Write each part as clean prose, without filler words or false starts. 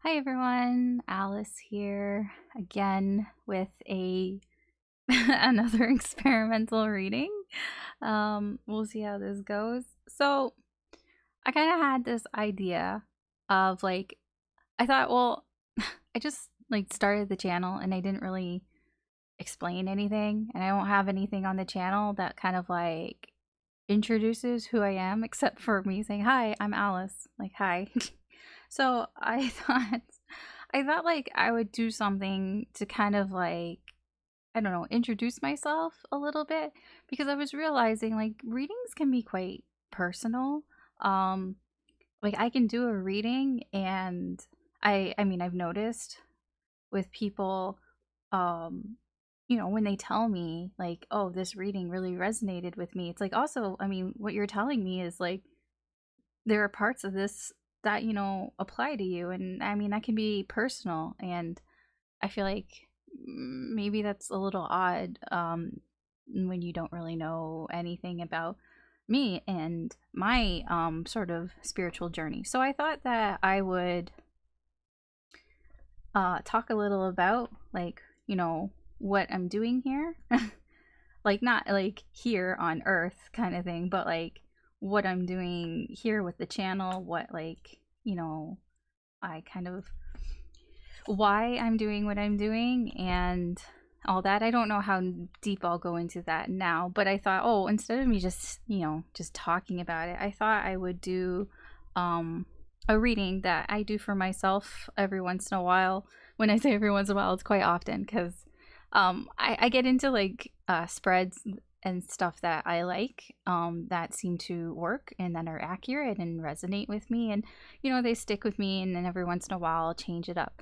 Hi everyone, Alice here again with a another experimental reading. We'll see how this goes. So I kind of had this idea of I thought, well, I just started the channel and I didn't really explain anything, and I don't have anything on the channel that kind of introduces who I am, except for me saying, "Hi, I'm Alice." Like, hi. So I thought I would do something to kind of I don't know, introduce myself a little bit, because I was realizing readings can be quite personal. Um I can do a reading, and I mean, I've noticed with people, um when they tell me oh, this reading really resonated with me. It's also, I mean, what you're telling me is there are parts of this that apply to you, and I mean, that can be personal, and I feel like maybe that's a little odd, when you don't really know anything about me and my sort of spiritual journey. So I thought that I would talk a little about what I'm doing here. Not here on earth kind of thing, but what I'm doing here with the channel, what I kind of why I'm doing what I'm doing and all that. I don't know how deep I'll go into that now, but I thought, oh, instead of me just talking about it, I thought I would do a reading that I do for myself every once in a while. When I say every once in a while, it's quite often, because I get into spreads and stuff that I like, that seem to work and that are accurate and resonate with me, and they stick with me, and then every once in a while I'll change it up.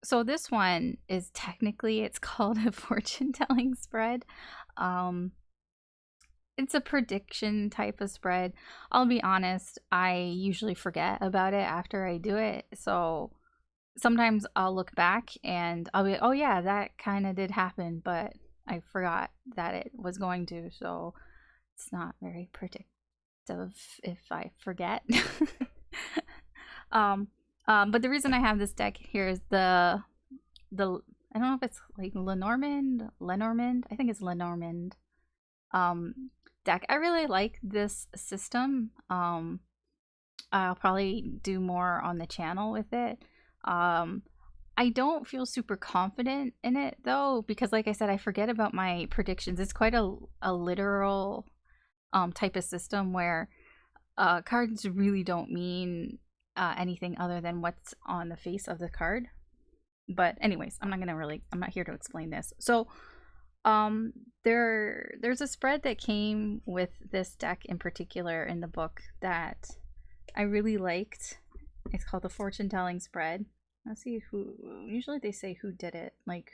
So this one is technically, it's called a fortune telling spread. Um, it's a prediction type of spread. I'll be honest, I usually forget about it after I do it. So sometimes I'll look back and I'll be, oh yeah, that kind of did happen, but I forgot that it was going to. So it's not very predictive if I forget. um, but the reason I have this deck here is the I don't know if it's Lenormand. I think it's Lenormand deck. I really like this system. I'll probably do more on the channel with it. I don't feel super confident in it though, because like I said, I forget about my predictions. It's quite a literal type of system where cards really don't mean anything other than what's on the face of the card. But anyways, I'm not here to explain this. So there's a spread that came with this deck in particular in the book that I really liked. It's called the fortune telling spread. Let's see who, usually they say who did it, like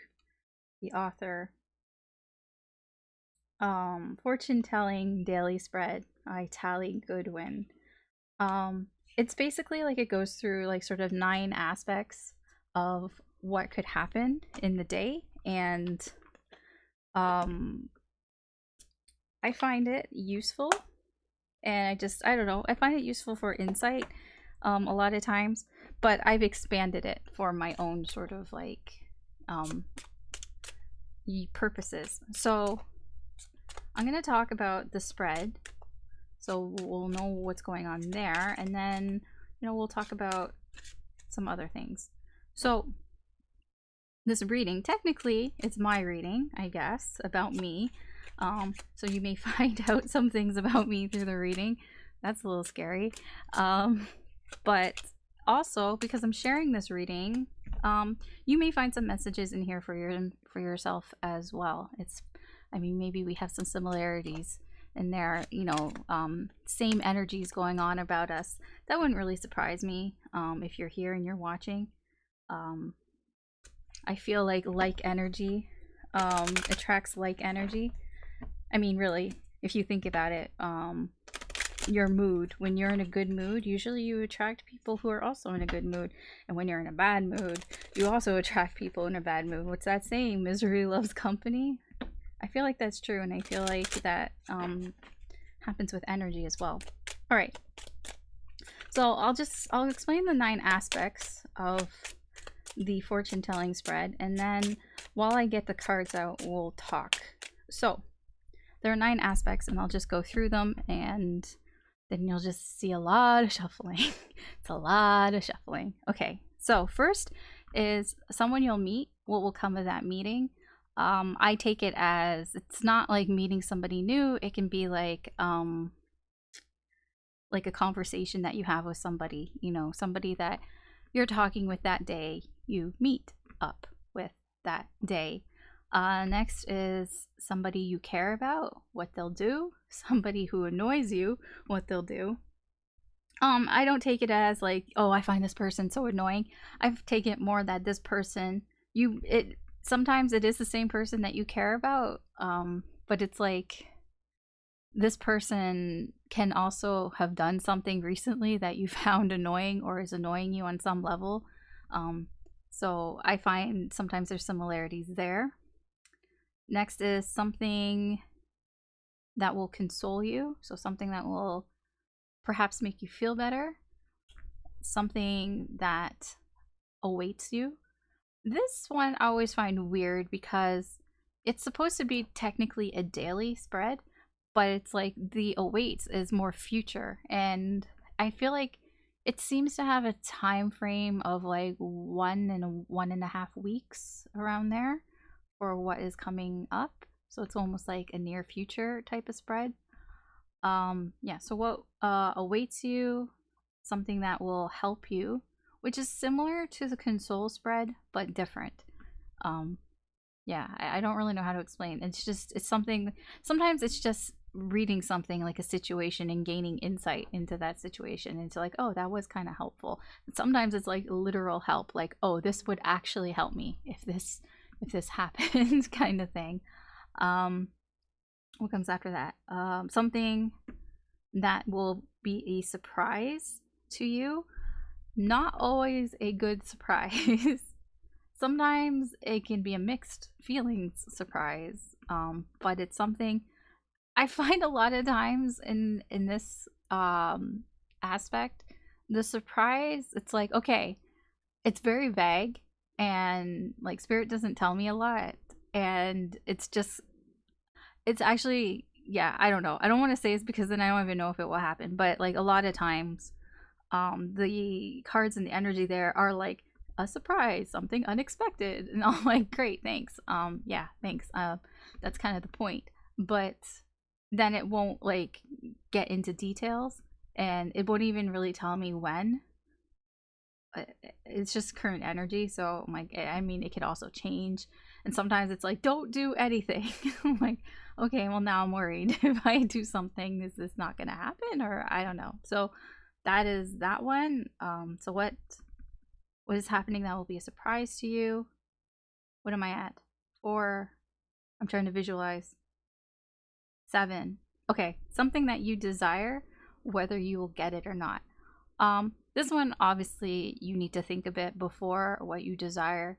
the author. Fortune telling daily spread by Tally Goodwin. It's basically it goes through sort of 9 aspects of what could happen in the day, and I find it useful, and I don't know, I find it useful for insight a lot of times, but I've expanded it for my own sort of purposes. So I'm going to talk about the spread, so we'll know what's going on there, and then we'll talk about some other things. So this reading, technically it's my reading, I guess, about me. So you may find out some things about me through the reading. That's a little scary. But also, because I'm sharing this reading, you may find some messages in here for yourself as well. I mean, maybe we have some similarities in there, same energies going on about us. That wouldn't really surprise me, if you're here and you're watching. I feel like energy attracts like energy. I mean, really, if you think about it, your mood, when you're in a good mood, usually you attract people who are also in a good mood, and when you're in a bad mood, you also attract people in a bad mood. What's that saying? Misery loves company. I feel like that's true, and I feel like that happens with energy as well. All right, So I'll explain the 9 aspects of the fortune telling spread, and then while I get the cards out, we'll talk. So there are 9 aspects, and I'll just go through them, and then you'll just see a lot of shuffling. It's a lot of shuffling. Okay, so first is someone you'll meet. What will come of that meeting? I take it as it's not like meeting somebody new. It can be like a conversation that you have with somebody, you know, somebody that you're talking with that day, you meet up with that day. Next is somebody you care about, what they'll do. Somebody who annoys you, what they'll do. I don't take it as like, oh, I find this person so annoying. I take it more that this person, sometimes it is the same person that you care about, but it's like this person can also have done something recently that you found annoying or is annoying you on some level. So I find sometimes there's similarities there. Next is something that will console you. So something that will perhaps make you feel better. Something that awaits you. This one I always find weird because it's supposed to be technically a daily spread, but it's like the awaits is more future, and I feel like it seems to have a time frame of like 1.5 weeks around there for what is coming up. So it's almost like a near future type of spread. Yeah, so what awaits you, something that will help you, which is similar to the console spread but different. Yeah, I don't really know how to explain. It's something, sometimes it's just reading something like a situation and gaining insight into that situation, into like, oh, that was kind of helpful. And sometimes it's like literal help, like, oh, this would actually help me if this happens kind of thing. What comes after that? Something that will be a surprise to you. Not always a good surprise. Sometimes it can be a mixed feelings surprise, but it's something I find a lot of times in this aspect. The surprise, it's like, okay, it's very vague, and like spirit doesn't tell me a lot, and it's actually, yeah, I don't know. I don't want to say it's because then I don't even know if it will happen, but like a lot of times the cards and the energy there are like a surprise, something unexpected, and I'm like, great, thanks. Yeah, thanks. That's kind of the point. But then it won't like get into details, and it won't even really tell me when. It's just current energy, so I'm like, I mean, it could also change, and sometimes it's like, don't do anything. I'm like, okay, well, now I'm worried. If I do something, is this not gonna happen, or I don't know. So that is that one. So what is happening that will be a surprise to you? What am I at? 4. I'm trying to visualize. 7. Okay, something that you desire, whether you will get it or not. This one, obviously, you need to think a bit before what you desire.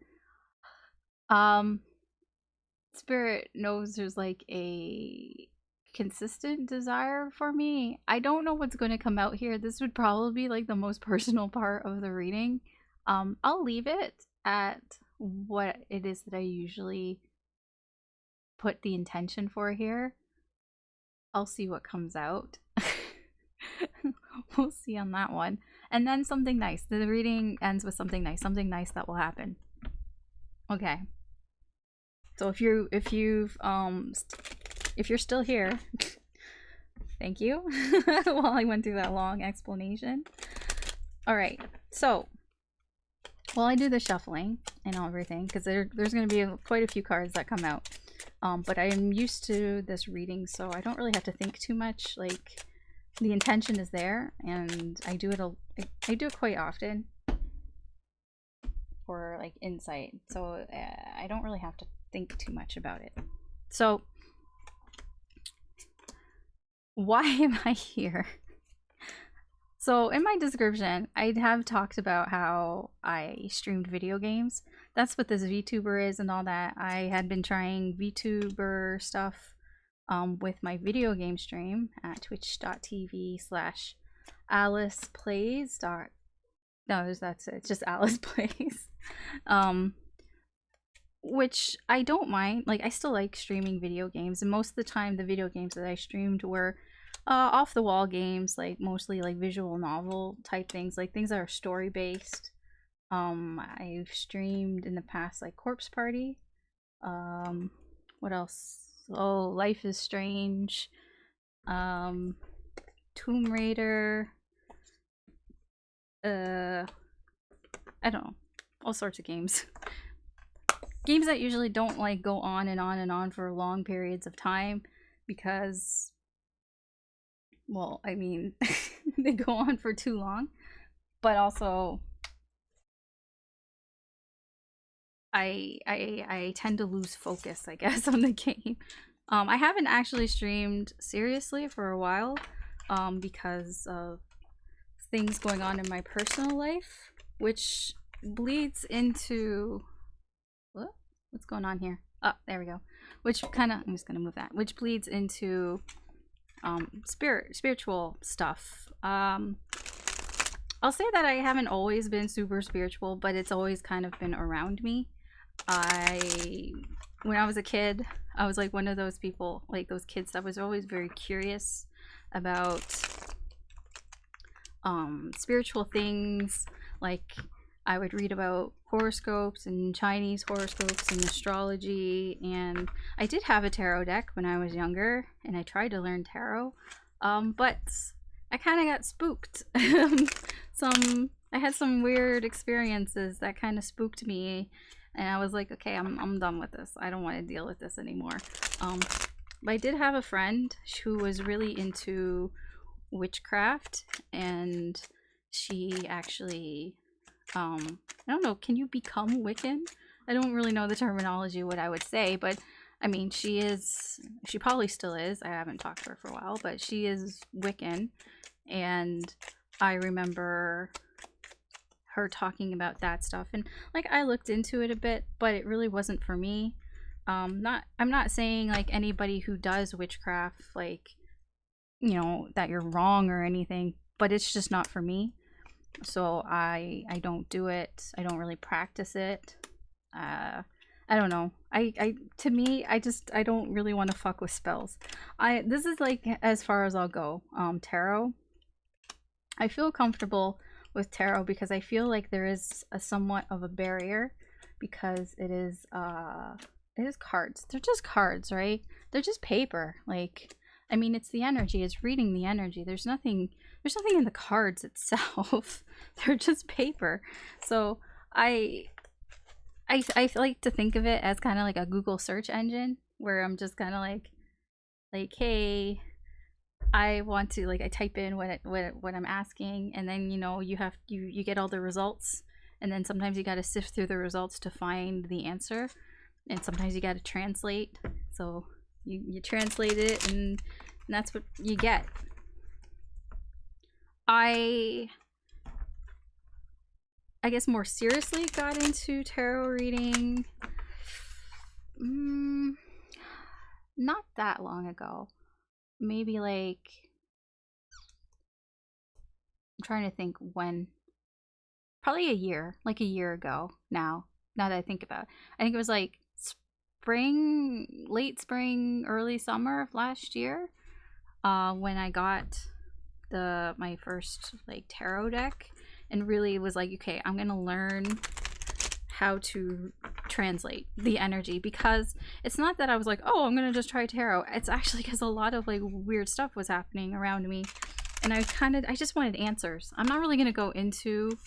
Spirit knows there's like a consistent desire for me. I don't know what's going to come out here. This would probably be like the most personal part of the reading. I'll leave it at what it is that I usually put the intention for here. I'll see what comes out. We'll see on that one. And then something nice. The reading ends with something nice that will happen. Okay. So if you're still here, thank you. While I went through that long explanation. All right. So while I do the shuffling and everything, because there's going to be quite a few cards that come out. But I am used to this reading, so I don't really have to think too much. Like, the intention is there, and I do it quite often for like insight. So I don't really have to think too much about it. So why am I here? So in my description, I have talked about how I streamed video games. That's what this VTuber is and all that. I had been trying VTuber stuff with my video game stream at twitch.tv/, Alice Plays. No, that's it. It's just Alice Plays. Um, which I don't mind. Like, I still like streaming video games, and most of the time, the video games that I streamed were off the wall games, like mostly like visual novel type things, like things that are story based. I've streamed in the past like Corpse Party. What else? Oh, Life is Strange. Um, Tomb Raider. I don't know, all sorts of games. Games that usually don't like go on and on and on for long periods of time because, well, I mean, they go on for too long. But also, I tend to lose focus, I guess, on the game. I haven't actually streamed seriously for a while, because of things going on in my personal life, which bleeds into what's going on here? Oh, there we go. Which kind of, I'm just gonna move that. Which bleeds into spiritual stuff. I'll say that I haven't always been super spiritual, but it's always kind of been around me. When I was a kid, I was like one of those people, like those kids that was always very curious about spiritual things. Like, I would read about horoscopes and Chinese horoscopes and astrology, and I did have a tarot deck when I was younger, and I tried to learn tarot, but I kind of got spooked. I had some weird experiences that kind of spooked me, and I was like, okay, I'm done with this. I don't want to deal with this anymore. But I did have a friend who was really into witchcraft, and she actually, I don't know, can you become Wiccan? I don't really know the terminology, what I would say, but I mean, she probably still is. I haven't talked to her for a while, but she is Wiccan, and I remember her talking about that stuff, and like I looked into it a bit, but it really wasn't for me. I'm not saying like anybody who does witchcraft, like, you know, that you're wrong or anything, but it's just not for me. So I don't do it. I don't really practice it. I don't know. I to me, I don't really want to fuck with spells. This is like as far as I'll go. Tarot. I feel comfortable with tarot because I feel like there is a somewhat of a barrier, because it is cards. They're just cards, right? They're just paper. Like, I mean, it's the energy. It's reading the energy. There's nothing in the cards itself. They're just paper. So I like to think of it as kind of like a Google search engine, where I'm just kind of like, hey, I want to, like, I type in what I'm asking, and then, you know, you get all the results, and then sometimes you got to sift through the results to find the answer, and sometimes you got to translate. So you translate it, and that's what you get. I guess more seriously got into tarot reading not that long ago. Maybe like, I'm trying to think when. Probably a year ago now that I think about it. I think it was like late spring, early summer of last year, when I got my first like tarot deck, and really was like, okay, I'm gonna learn how to translate the energy, because it's not that I was like, oh, I'm gonna just try tarot. It's actually because a lot of like weird stuff was happening around me, and I just wanted answers. I'm not really gonna go into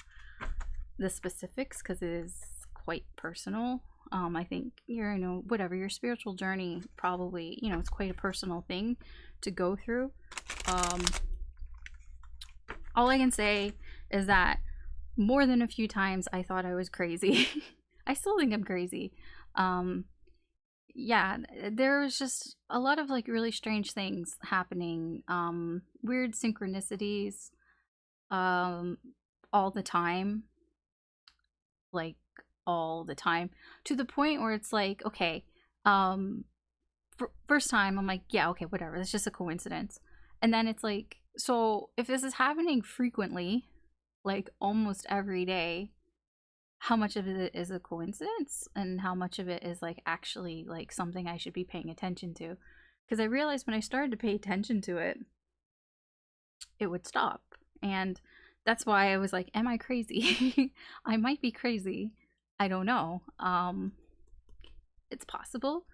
the specifics because it is quite personal. I think your, you know, whatever your spiritual journey, probably, you know, it's quite a personal thing to go through. All I can say is that more than a few times I thought I was crazy. I still think I'm crazy. Yeah, there was just a lot of like really strange things happening, weird synchronicities, all the time, like all the time, to the point where it's like, okay, first time I'm like, yeah, okay, whatever, it's just a coincidence, and then it's like So if this is happening frequently, like almost every day, how much of it is a coincidence and how much of it is like actually like something I should be paying attention to? Because I realized when I started to pay attention to it, it would stop. And that's why I was like, am I crazy? I might be crazy. I don't know. It's possible.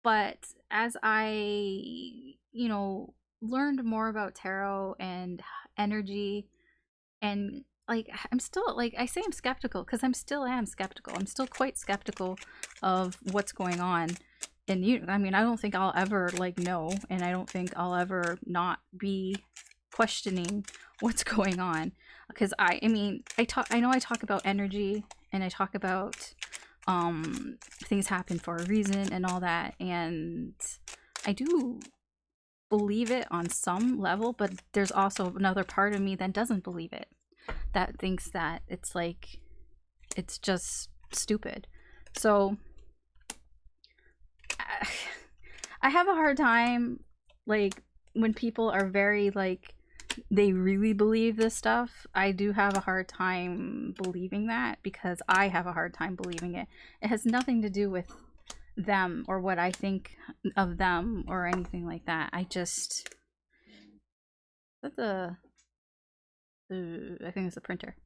But as I, learned more about tarot and energy, and like I'm still, like, I say I'm skeptical because am skeptical. I'm still quite skeptical of what's going on. And I mean, I don't think I'll ever like know, and I don't think I'll ever not be questioning what's going on, because I mean, I know I talk about energy, and I talk about things happen for a reason and all that, and I do believe it on some level, but there's also another part of me that doesn't believe it, that thinks that it's like, it's just stupid. So I have a hard time, like, when people are very like, they really believe this stuff. I do have a hard time believing that, because I have a hard time believing it. It has nothing to do with them or what I think of them or anything like that. I just, that's a, I think it's a printer.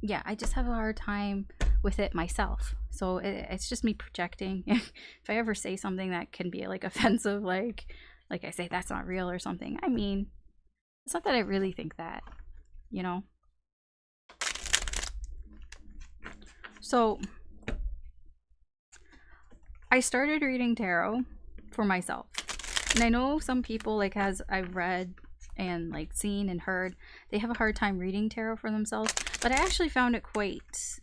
Yeah, I just have a hard time with it myself. So it's just me projecting. If I ever say something that can be like offensive, like I say that's not real or something, I mean, it's not that I really think that, you know. So I started reading tarot for myself, and I know some people, like, as I've read and like seen and heard, they have a hard time reading tarot for themselves, but I actually found it quite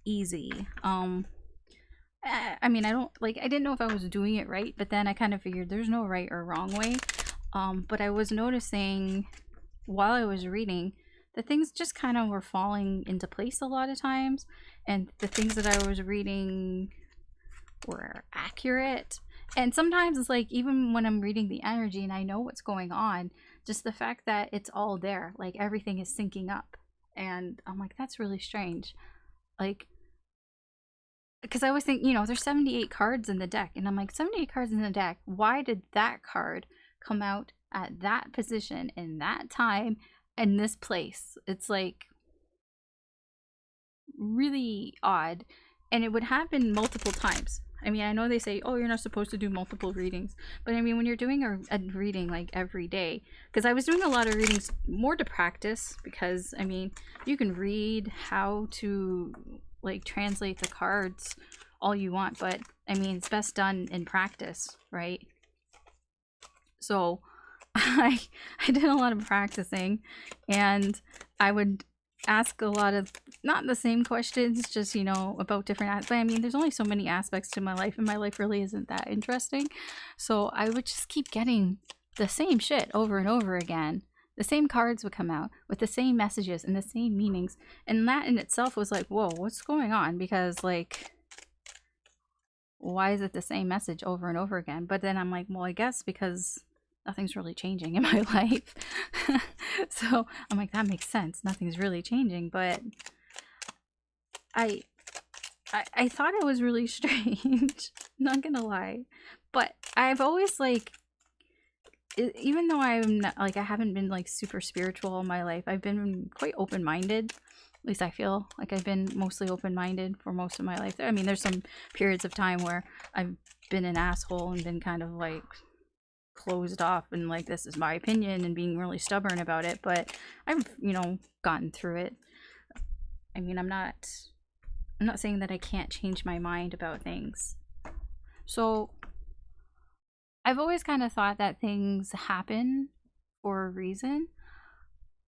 easy. I mean, I didn't know if I was doing it right, but then I kind of figured there's no right or wrong way. But I was noticing while I was reading that things just kind of were falling into place a lot of times, and the things that I was reading were accurate. And sometimes it's like, even when I'm reading the energy and I know what's going on, just the fact that it's all there, like everything is syncing up. And I'm like, that's really strange. Like, because I always think, there's 78 cards in the deck. And I'm like, 78 cards in the deck. Why did that card come out at that position in that time in this place? It's like really odd. And it would happen multiple times. I mean, I know they say, oh, you're not supposed to do multiple readings. But I mean, when you're doing a reading like every day, because I was doing a lot of readings more to practice, because I mean, you can read how to like translate the cards all you want, but I mean, it's best done in practice, right? So I did a lot of practicing, and I would ask a lot of, not the same questions, just about different but I mean, there's only so many aspects to my life, and my life really isn't that interesting. So I would just keep getting the same shit over and over again. The same cards would come out with the same messages and the same meanings, and that in itself was like, whoa, what's going on? Because like, why is it the same message over and over again? But then I'm like, well, I guess because nothing's really changing in my life. So I'm like, that makes sense. Nothing's really changing. But I thought it was really strange. Not gonna lie. But I've always like, even though I'm not, like, I haven't been like super spiritual all my life, I've been quite open-minded. At least I feel like I've been mostly open-minded for most of my life. I mean, there's some periods of time where I've been an asshole and been kind of like closed off and like, this is my opinion, and being really stubborn about it, but I've gotten through it. I mean, I'm not saying that I can't change my mind about things. So I've always kind of thought that things happen for a reason,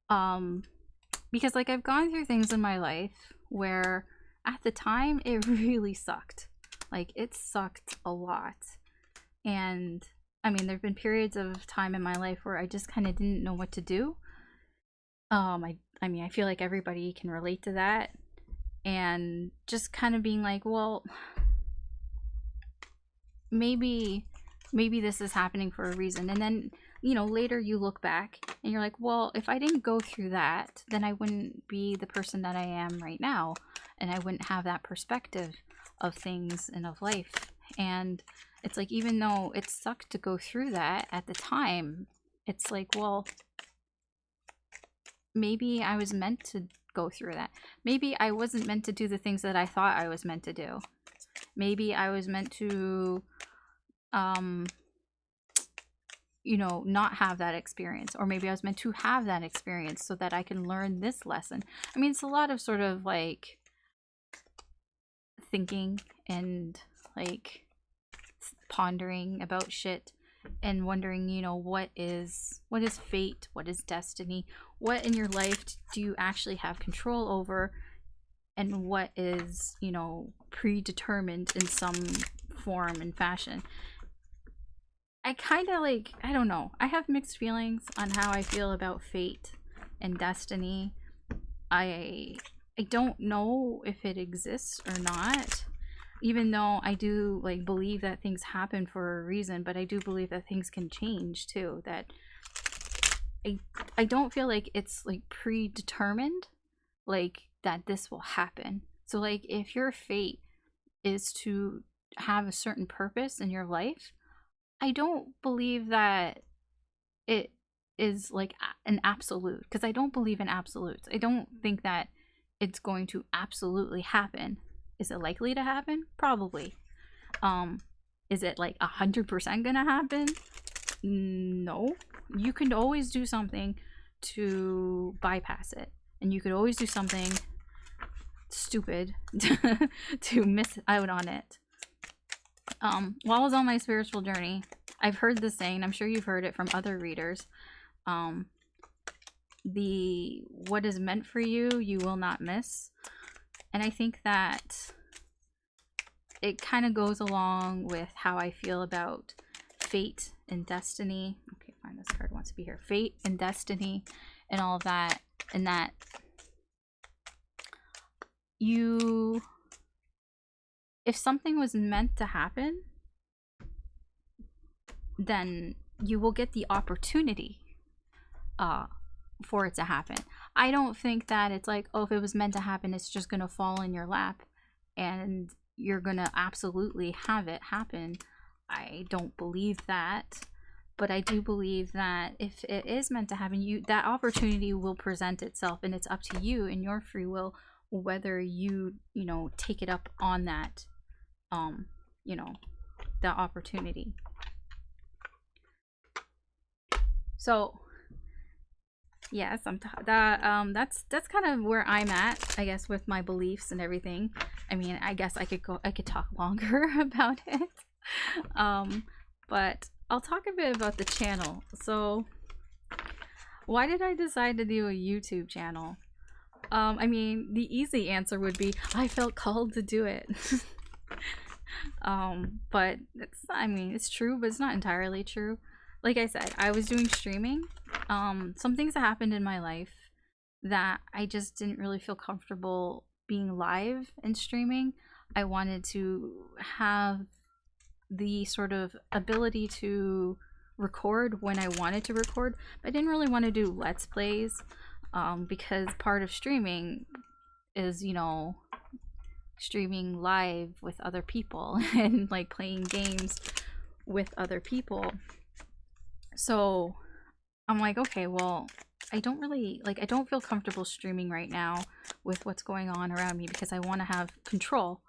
because like, I've gone through things in my life where at the time it really sucked. Like, it sucked a lot. And I mean, there have been periods of time in my life where I just kind of didn't know what to do. I mean, I feel like everybody can relate to that. And just kind of being like, well, maybe this is happening for a reason. And then you know, later you look back and you're like, well, if I didn't go through that, then I wouldn't be the person that I am right now, and I wouldn't have that perspective of things and of life. And it's like, even though it sucked to go through that at the time, it's like, well, maybe I was meant to go through that. Maybe I wasn't meant to do the things that I thought I was meant to do. Maybe I was meant to you know, not have that experience, or maybe I was meant to have that experience so that I can learn this lesson. I mean, it's a lot of sort of like thinking and like pondering about shit and wondering, you know, what is fate, what is destiny, what in your life do you actually have control over, and what is, you know, predetermined in some form and fashion. I kind of like, I don't know, I have mixed feelings on how I feel about fate and destiny. I don't know if it exists or not, even though I do like believe that things happen for a reason, but I do believe that things can change too. That I don't feel like it's like predetermined, like that this will happen. So like if your fate is to have a certain purpose in your life, I don't believe that it is like an absolute, because I don't believe in absolutes. I don't think that it's going to absolutely happen. Is it likely to happen? Probably. Is it like 100% gonna happen? No. You can always do something to bypass it, and you could always do something stupid to miss out on it. While I was on my spiritual journey, I've heard this saying, I'm sure you've heard it from other readers, the what is meant for you, you will not miss. And I think that it kind of goes along with how I feel about fate and destiny. Okay, fine, this card wants to be here. Fate and destiny and all of that, and that you, if something was meant to happen, then you will get the opportunity for it to happen. I don't think that it's like, oh, if it was meant to happen, it's just gonna fall in your lap and you're gonna absolutely have it happen. I don't believe that, but I do believe that if it is meant to happen, you, that opportunity will present itself, and it's up to you and your free will whether you know, take it up on that you know, the opportunity. So yes, that's kind of where I'm at, I guess, with my beliefs and everything. I mean, I guess I could talk longer about it. But I'll talk a bit about the channel. So why did I decide to do a YouTube channel? I mean, the easy answer would be I felt called to do it. But it's, I mean, it's true, but it's not entirely true. Like I said, I was doing streaming. Some things that happened in my life that I just didn't really feel comfortable being live and streaming. I wanted to have the sort of ability to record when I wanted to record, but I didn't really want to do let's plays, because part of streaming is, you know, streaming live with other people and like playing games with other people. So I'm like, okay, well, I don't really, like, I don't feel comfortable streaming right now with what's going on around me, because I want to have control.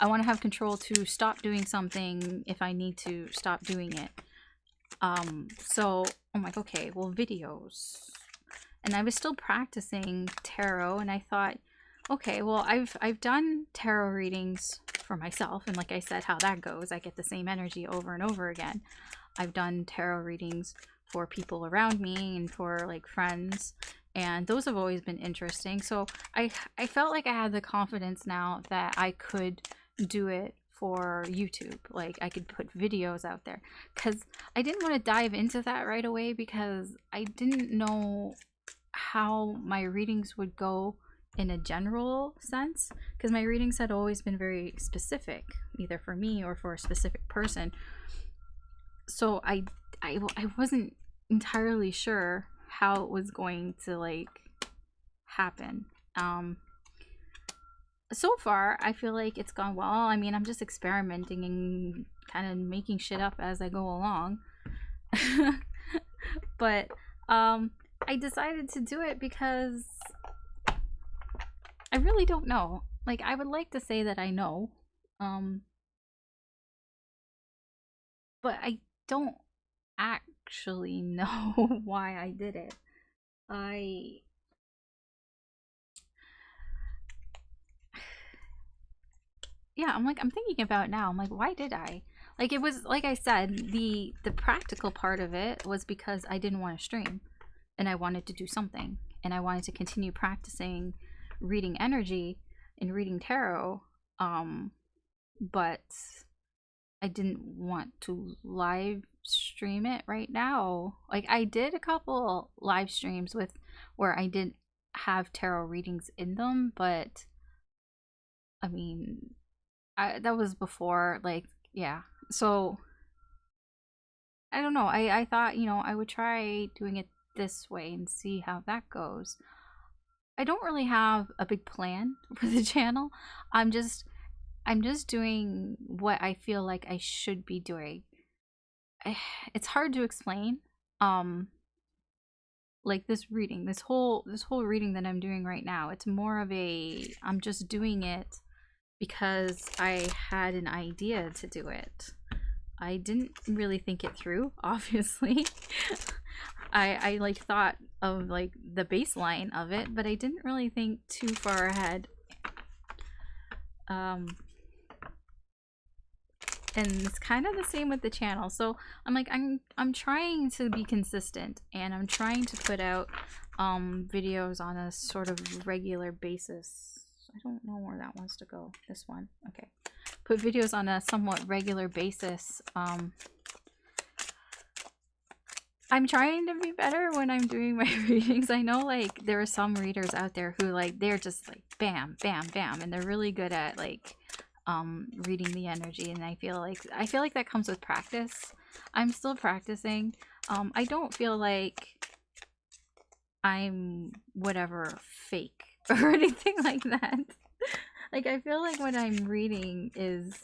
I want to have control to stop doing something if I need to stop doing it. So I'm like, okay, well, videos. And I was still practicing tarot, and I thought, okay, well, I've done tarot readings for myself, and like I said, how that goes, I get the same energy over and over again. I've done tarot readings for people around me and for like friends, and those have always been interesting. So I felt like I had the confidence now that I could do it for YouTube. Like I could put videos out there, because I didn't want to dive into that right away, because I didn't know how my readings would go in a general sense, because my readings had always been very specific, either for me or for a specific person. So I wasn't entirely sure how it was going to like happen. So far I feel like it's gone well. I mean, I'm just experimenting and kind of making shit up as I go along. But I decided to do it because I really don't know. Like, I would like to say that I know, um but I don't actually know why I did it. I Yeah, I'm thinking about it now. I'm like, why did I? Like, it was like I said, the practical part of it was because I didn't want to stream and I wanted to do something and I wanted to continue practicing reading energy and reading tarot. But I didn't want to live stream it right now. Like, I did a couple live streams with where I did have tarot readings in them, but I mean, that was before, like, yeah. So I don't know. I thought, I would try doing it this way and see how that goes. I don't really have a big plan for the channel. I'm just I'm just doing what I feel like I should be doing. It's hard to explain. Um like this whole reading that I'm doing right now. It's more of a I'm just doing it because I had an idea to do it. I didn't really think it through, obviously. I like thought of like the baseline of it, but I didn't really think too far ahead. And it's kind of the same with the channel. So I'm like I'm trying to be consistent and I'm trying to put out videos on a sort of regular basis. I don't know where that wants to go. This one. Okay. Put videos on a somewhat regular basis. I'm trying to be better when I'm doing my readings. I know like there are some readers out there who like they're just like bam, bam, bam, and they're really good at like reading the energy, and I feel like that comes with practice. I'm still practicing. I don't feel like I'm whatever fake or anything like that. Like, I feel like what I'm reading is,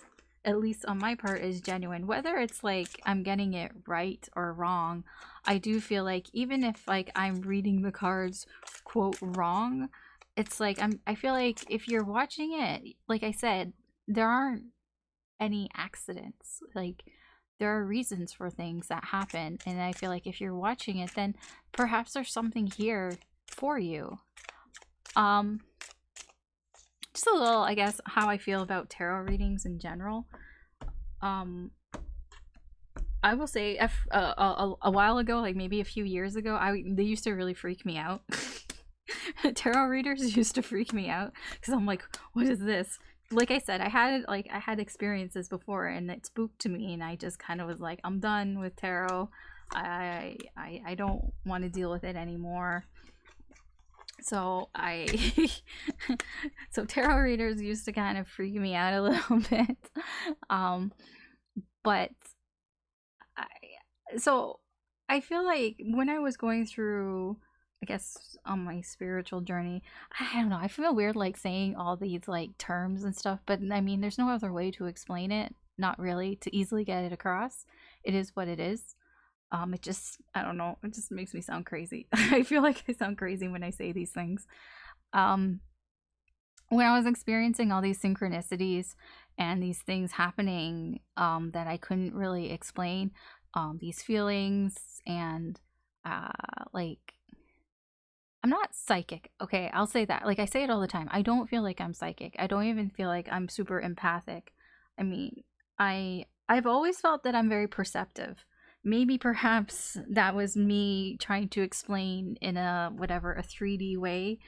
at least on my part, is genuine. Whether it's like I'm getting it right or wrong, I do feel like even if like I'm reading the cards quote wrong, it's like I feel like if you're watching it, like I said, there aren't any accidents. Like, there are reasons for things that happen, and I feel like if you're watching it, then perhaps there's something here for you. Just a little, I guess, how I feel about tarot readings in general. I will say a while ago, like maybe a few years ago, they used to really freak me out. Tarot readers used to freak me out because I'm like, what is this? Like I said, I had experiences before and it spooked me, and I just kind of was like, I'm done with tarot. I don't want to deal with it anymore. So so tarot readers used to kind of freak me out a little bit. But I feel like when I was going through, I guess, on my spiritual journey, I don't know, I feel weird like saying all these like terms and stuff, but I mean, there's no other way to explain it, not really, to easily get it across. It is what it is. It just, I don't know, it just makes me sound crazy. I feel like I sound crazy when I say these things. Um, when I was experiencing all these synchronicities and these things happening that I couldn't really explain, these feelings and like, I'm not psychic. Okay, I'll say that. Like, I say it all the time. I don't feel like I'm psychic. I don't even feel like I'm super empathic. I mean, I've always felt that I'm very perceptive. Maybe perhaps that was me trying to explain in a 3D way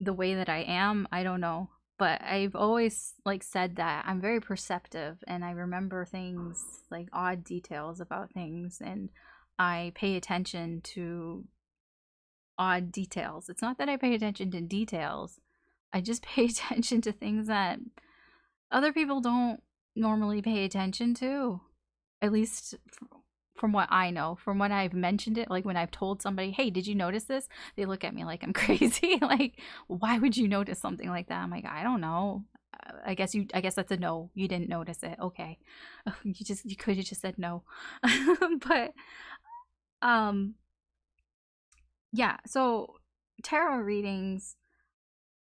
the way that I am. I don't know. But I've always like said that I'm very perceptive and I remember things, like odd details about things, and I pay attention to odd details. It's not that I pay attention to details. I just pay attention to things that other people don't normally pay attention to. At least from what I know, from when I've mentioned it, like when I've told somebody, hey, did you notice this? They look at me like I'm crazy. Like, why would you notice something like that? I'm like, I don't know. I guess that's a no. You didn't notice it. Okay. You could have just said no. But um yeah, so tarot readings,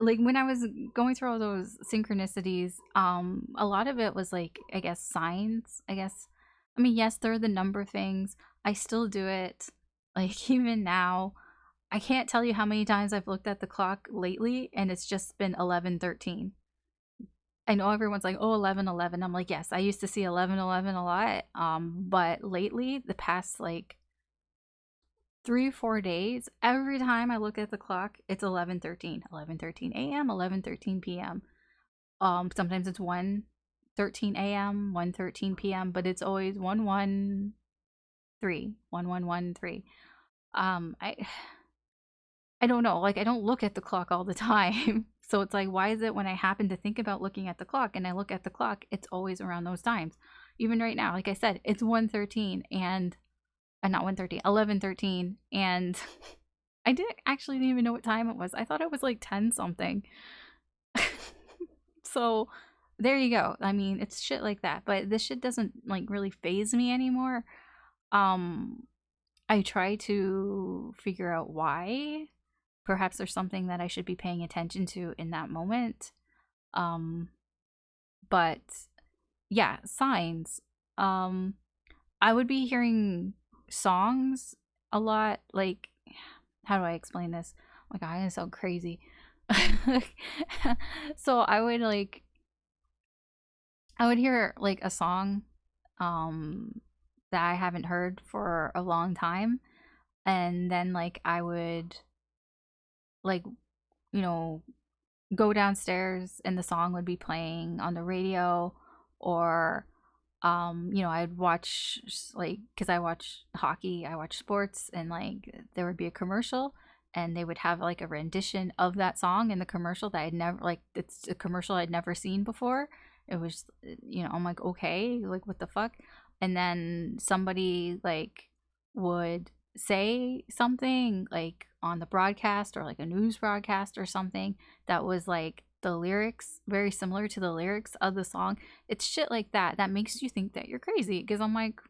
like when I was going through all those synchronicities, a lot of it was like, I guess, signs. I guess, I mean, yes, there are the number things. I still do it. Like even now, I can't tell you how many times I've looked at the clock lately and it's just been 11:13. I know everyone's like, oh, 11:11. I'm like, yes, I used to see 11:11 a lot. But lately, the past like 3 or 4 days, every time I look at the clock, it's 11:13, 11:13 a.m., 11:13 p.m. Sometimes it's 1:13 a.m., 1:13 p.m., but it's always 1:13, 1:13. I don't know, like I don't look at the clock all the time. So it's like, why is it when I happen to think about looking at the clock and I look at the clock, it's always around those times. Even right now, like I said, it's 1:13 and not 1:13, 11:13, and I didn't even know what time it was. I thought it was like 10 something. So there you go. I mean, it's shit like that, but this shit doesn't like really phase me anymore. Um I try to figure out why. Perhaps there's something that I should be paying attention to in that moment. Um but yeah, signs. Um I would be hearing songs a lot. Like, how do I explain this? Oh my god, I'm gonna sound crazy. So I would hear like a song um that I haven't heard for a long time, and then like I would like, you know, go downstairs and the song would be playing on the radio, or I'd watch, like, because I watch hockey, I watch sports, and like there would be a commercial and they would have like a rendition of that song in the commercial that I'd never, like, it's a commercial I'd never seen before. It was, I'm like, okay, like what the fuck. And then somebody like would say something like on the broadcast or like a news broadcast or something that was like the lyrics very similar to the lyrics of the song. It's shit like that that makes you think that you're crazy, because I'm like,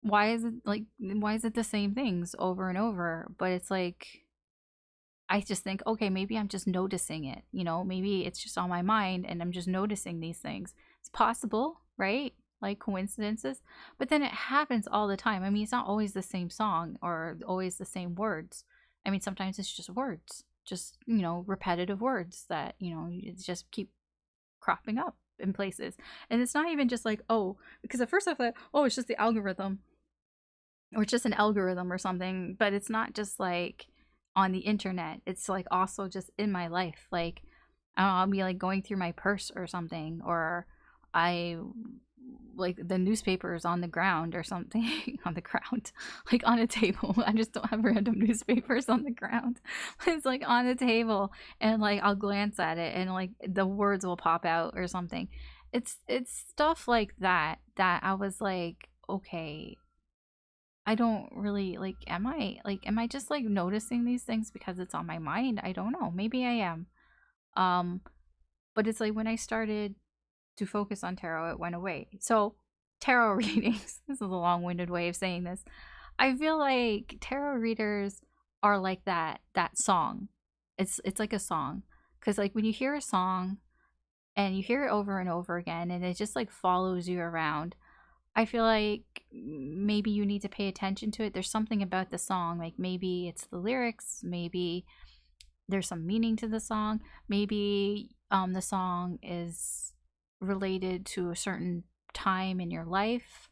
why is it the same things over and over? But it's like, I just think, okay, maybe I'm just noticing it, maybe it's just on my mind and I'm just noticing these things. It's possible, right? Like coincidences. But then it happens all the time. I mean, it's not always the same song or always the same words. I mean, sometimes it's just words, just, repetitive words that, it's just keep cropping up in places. And it's not even just like, oh, because at first I thought, oh, it's just the algorithm, or it's just an algorithm or something, but it's not just like on the internet. It's like also just in my life. Like, I don't know, I'll be like going through my purse or something, or I like the newspapers on the ground or something. On the ground, like on a table. I just don't have random newspapers on the ground. It's like on the table, and like I'll glance at it and like the words will pop out or something. It's stuff like that that I was like, okay, I don't really like, am I just like noticing these things because it's on my mind? I don't know. Maybe I am. Um but it's like when I started to focus on tarot, it went away. So, tarot readings, this is a long-winded way of saying this. I feel like tarot readers are like that song. It's like a song, cuz like when you hear a song and you hear it over and over again and it just like follows you around, I feel like maybe you need to pay attention to it. There's something about the song, like maybe it's the lyrics, maybe there's some meaning to the song, maybe the song is related to a certain time in your life,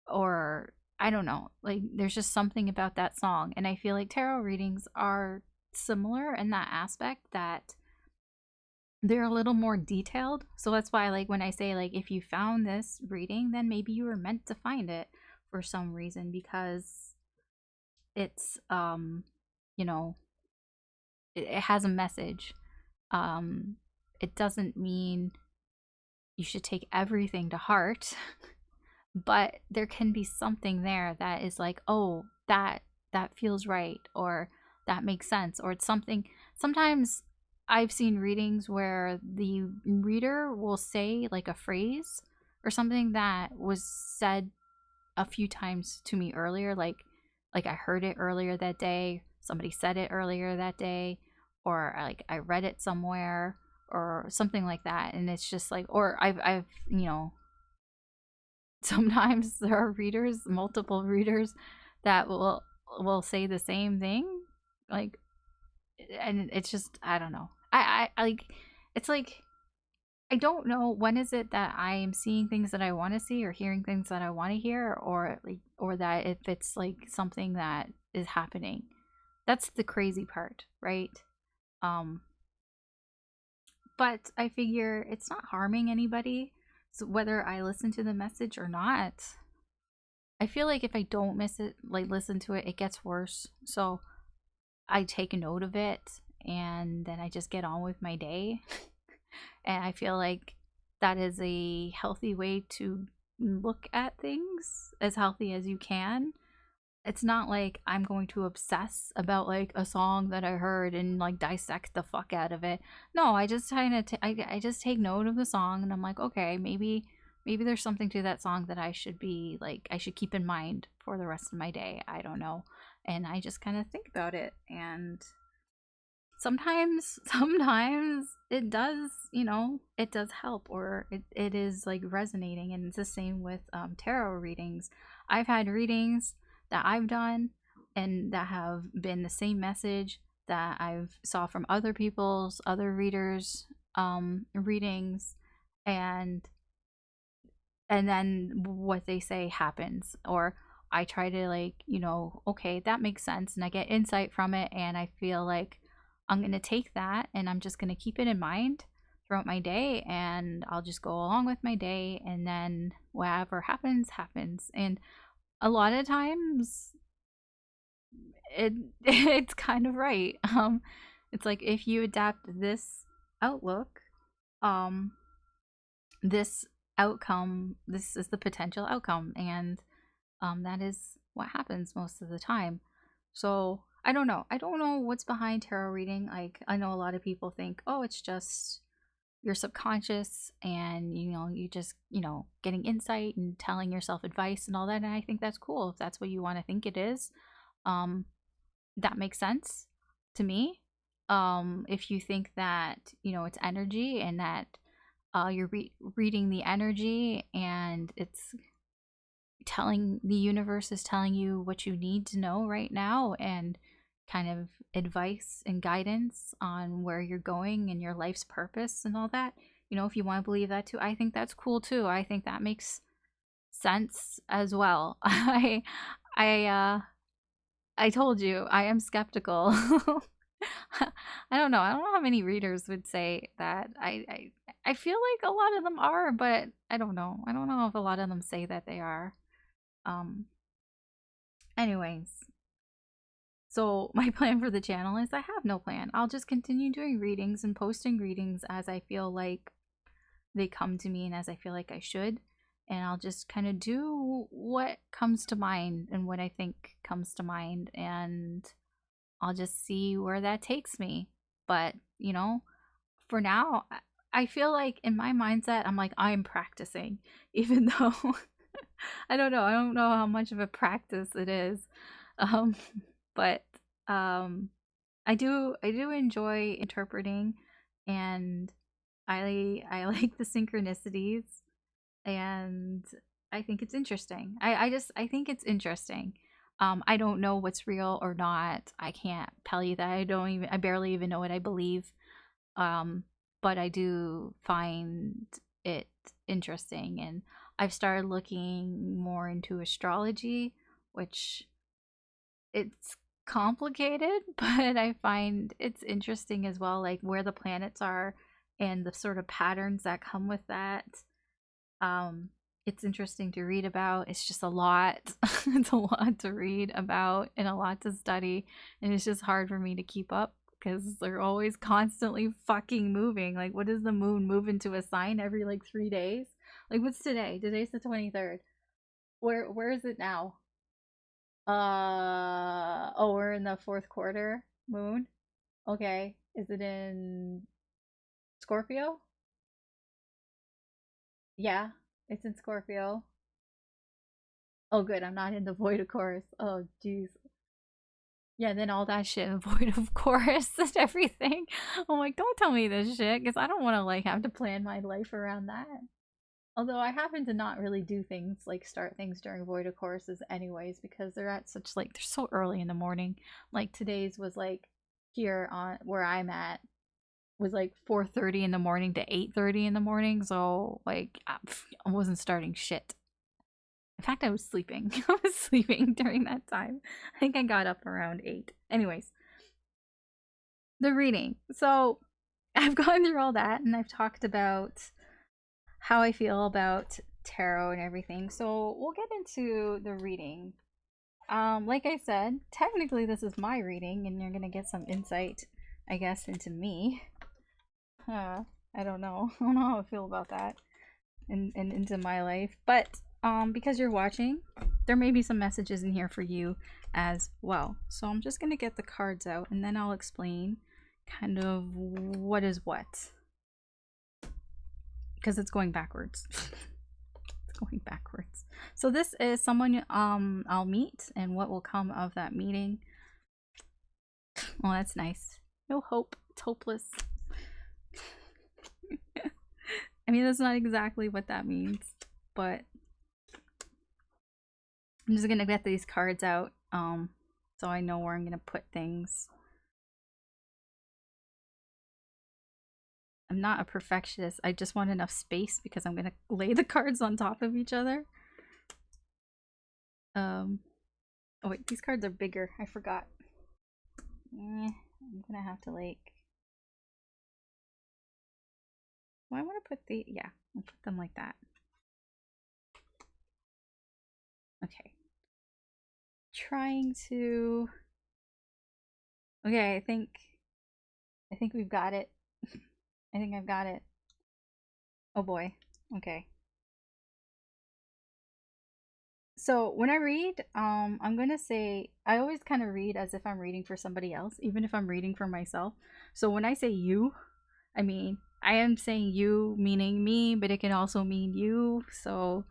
or I don't know. Like there's just something about that song, and I feel like tarot readings are similar in that aspect, that they're a little more detailed. So that's why, like, when I say like if you found this reading, then maybe you were meant to find it for some reason, because it's you know it has a message. um it doesn't mean you should take everything to heart, but there can be something there that is like, oh, that feels right, or that makes sense, or it's something. Sometimes I've seen readings where the reader will say like a phrase or something that was said a few times to me earlier, like I heard it earlier that day, somebody said it earlier that day, or like I read it somewhere or something like that. And it's just like, or I've sometimes there are readers, multiple readers, that will say the same thing, like, and it's just, I don't know. I like, it's like, I don't know when is it that I am seeing things that I want to see or hearing things that I want to hear, or like, or that if it's like something that is happening. That's the crazy part, right? Um but I figure it's not harming anybody, so whether I listen to the message or not. I feel like if I don't miss it, like listen to it, it gets worse. So I take a note of it and then I just get on with my day. And I feel like that is a healthy way to look at things, as healthy as you can. It's not like I'm going to obsess about like a song that I heard and like dissect the fuck out of it. No, I just kind of I just take note of the song and I'm like, okay, maybe there's something to that song that I should be like, I should keep in mind for the rest of my day. I don't know. And I just kind of think about it, and sometimes it does, it does help, or it is like resonating. And it's the same with tarot readings. I've had readings that I've done and that have been the same message that I've saw from other people's other readers readings, and then what they say happens, or I try to like, okay, that makes sense, and I get insight from it, and I feel like I'm going to take that and I'm just going to keep it in mind throughout my day, and I'll just go along with my day, and then whatever happens. And a lot of times it's kind of right. It's like if you adapt this outlook, um this outcome, this is the potential outcome, and that is what happens most of the time. So I don't know what's behind tarot reading. Like, I know a lot of people think, oh, it's just your subconscious, and you just getting insight and telling yourself advice and all that. And I think that's cool if that's what you want to think it is. um that makes sense to me. If you think that it's energy, and that you're reading the energy, and it's telling, the universe is telling you what you need to know right now, and kind of advice and guidance on where you're going and your life's purpose and all that. If you want to believe that too, I think that's cool too. I think that makes sense as well. I told you I am skeptical. I don't know how many readers would say that. I feel like a lot of them are, but I don't know if a lot of them say that they are. um Anyways, so my plan for the channel is, I have no plan. I'll just continue doing readings and posting readings as I feel like they come to me, and as I feel like I should. And I'll just kind of do what comes to mind and what I think comes to mind, and I'll just see where that takes me. But, for now, I feel like in my mindset, I'm like, I'm practicing, even though I don't know how much of a practice it is. Um, but I do enjoy interpreting, and I like the synchronicities, and I think it's interesting. I think it's interesting. I don't know what's real or not. I can't tell you that. I barely even know what I believe. Um, but I do find it interesting, and I've started looking more into astrology, which, it's complicated, but I find it's interesting as well, like where the planets are and the sort of patterns that come with that. Um, it's interesting to read about. It's just a lot. It's a lot to read about and a lot to study, and it's just hard for me to keep up because they're always constantly fucking moving. Like, what does the moon move into a sign every like 3 days? Like, what's today? Today's the 23rd. Where is it now? Oh, we're in the fourth quarter moon. Okay. Is it in Scorpio? Yeah, it's in Scorpio. Oh, good. I'm not in the void, of course. Oh, jeez. Yeah, then all that shit void of course and everything. I'm like, don't tell me this shit because I don't want to like have to plan my life around that. Although I happen to not really do things like start things during void of courses anyways because they're at such like they're so early in the morning. Like today's was like here on where I'm at was like 4:30 in the morning to 8:30 in the morning. So like I wasn't starting shit. In fact, I was sleeping. I was sleeping during that time. I think I got up around 8. Anyways, the reading. So I've gone through all that and I've talked about how I feel about tarot and everything. So we'll get into the reading. Like I said, technically this is my reading and you're gonna get some insight, I guess, into me. I don't know. I don't know how I feel about that and into my life. But because you're watching, there may be some messages in here for you as well. So I'm just gonna get the cards out and then I'll explain kind of what is what. Because it's going backwards. It's going backwards. So this is someone I'll meet and what will come of that meeting. Oh, that's nice. No hope. It's hopeless. I mean, that's not exactly what that means, but I'm just gonna get these cards out so I know where I'm gonna put things. I'm not a perfectionist. I just want enough space because I'm gonna lay the cards on top of each other. Oh wait, these cards are bigger. I forgot. I'm gonna have to like. Well, I want to put the I'll put them like that. Okay. Trying to. Okay, I think we've got it. I think I've got it. Oh boy. Okay. So when I read, I'm gonna say I always kind of read as if I'm reading for somebody else, even if I'm reading for myself. So when I say you, I mean I am saying you meaning me, but it can also mean you. So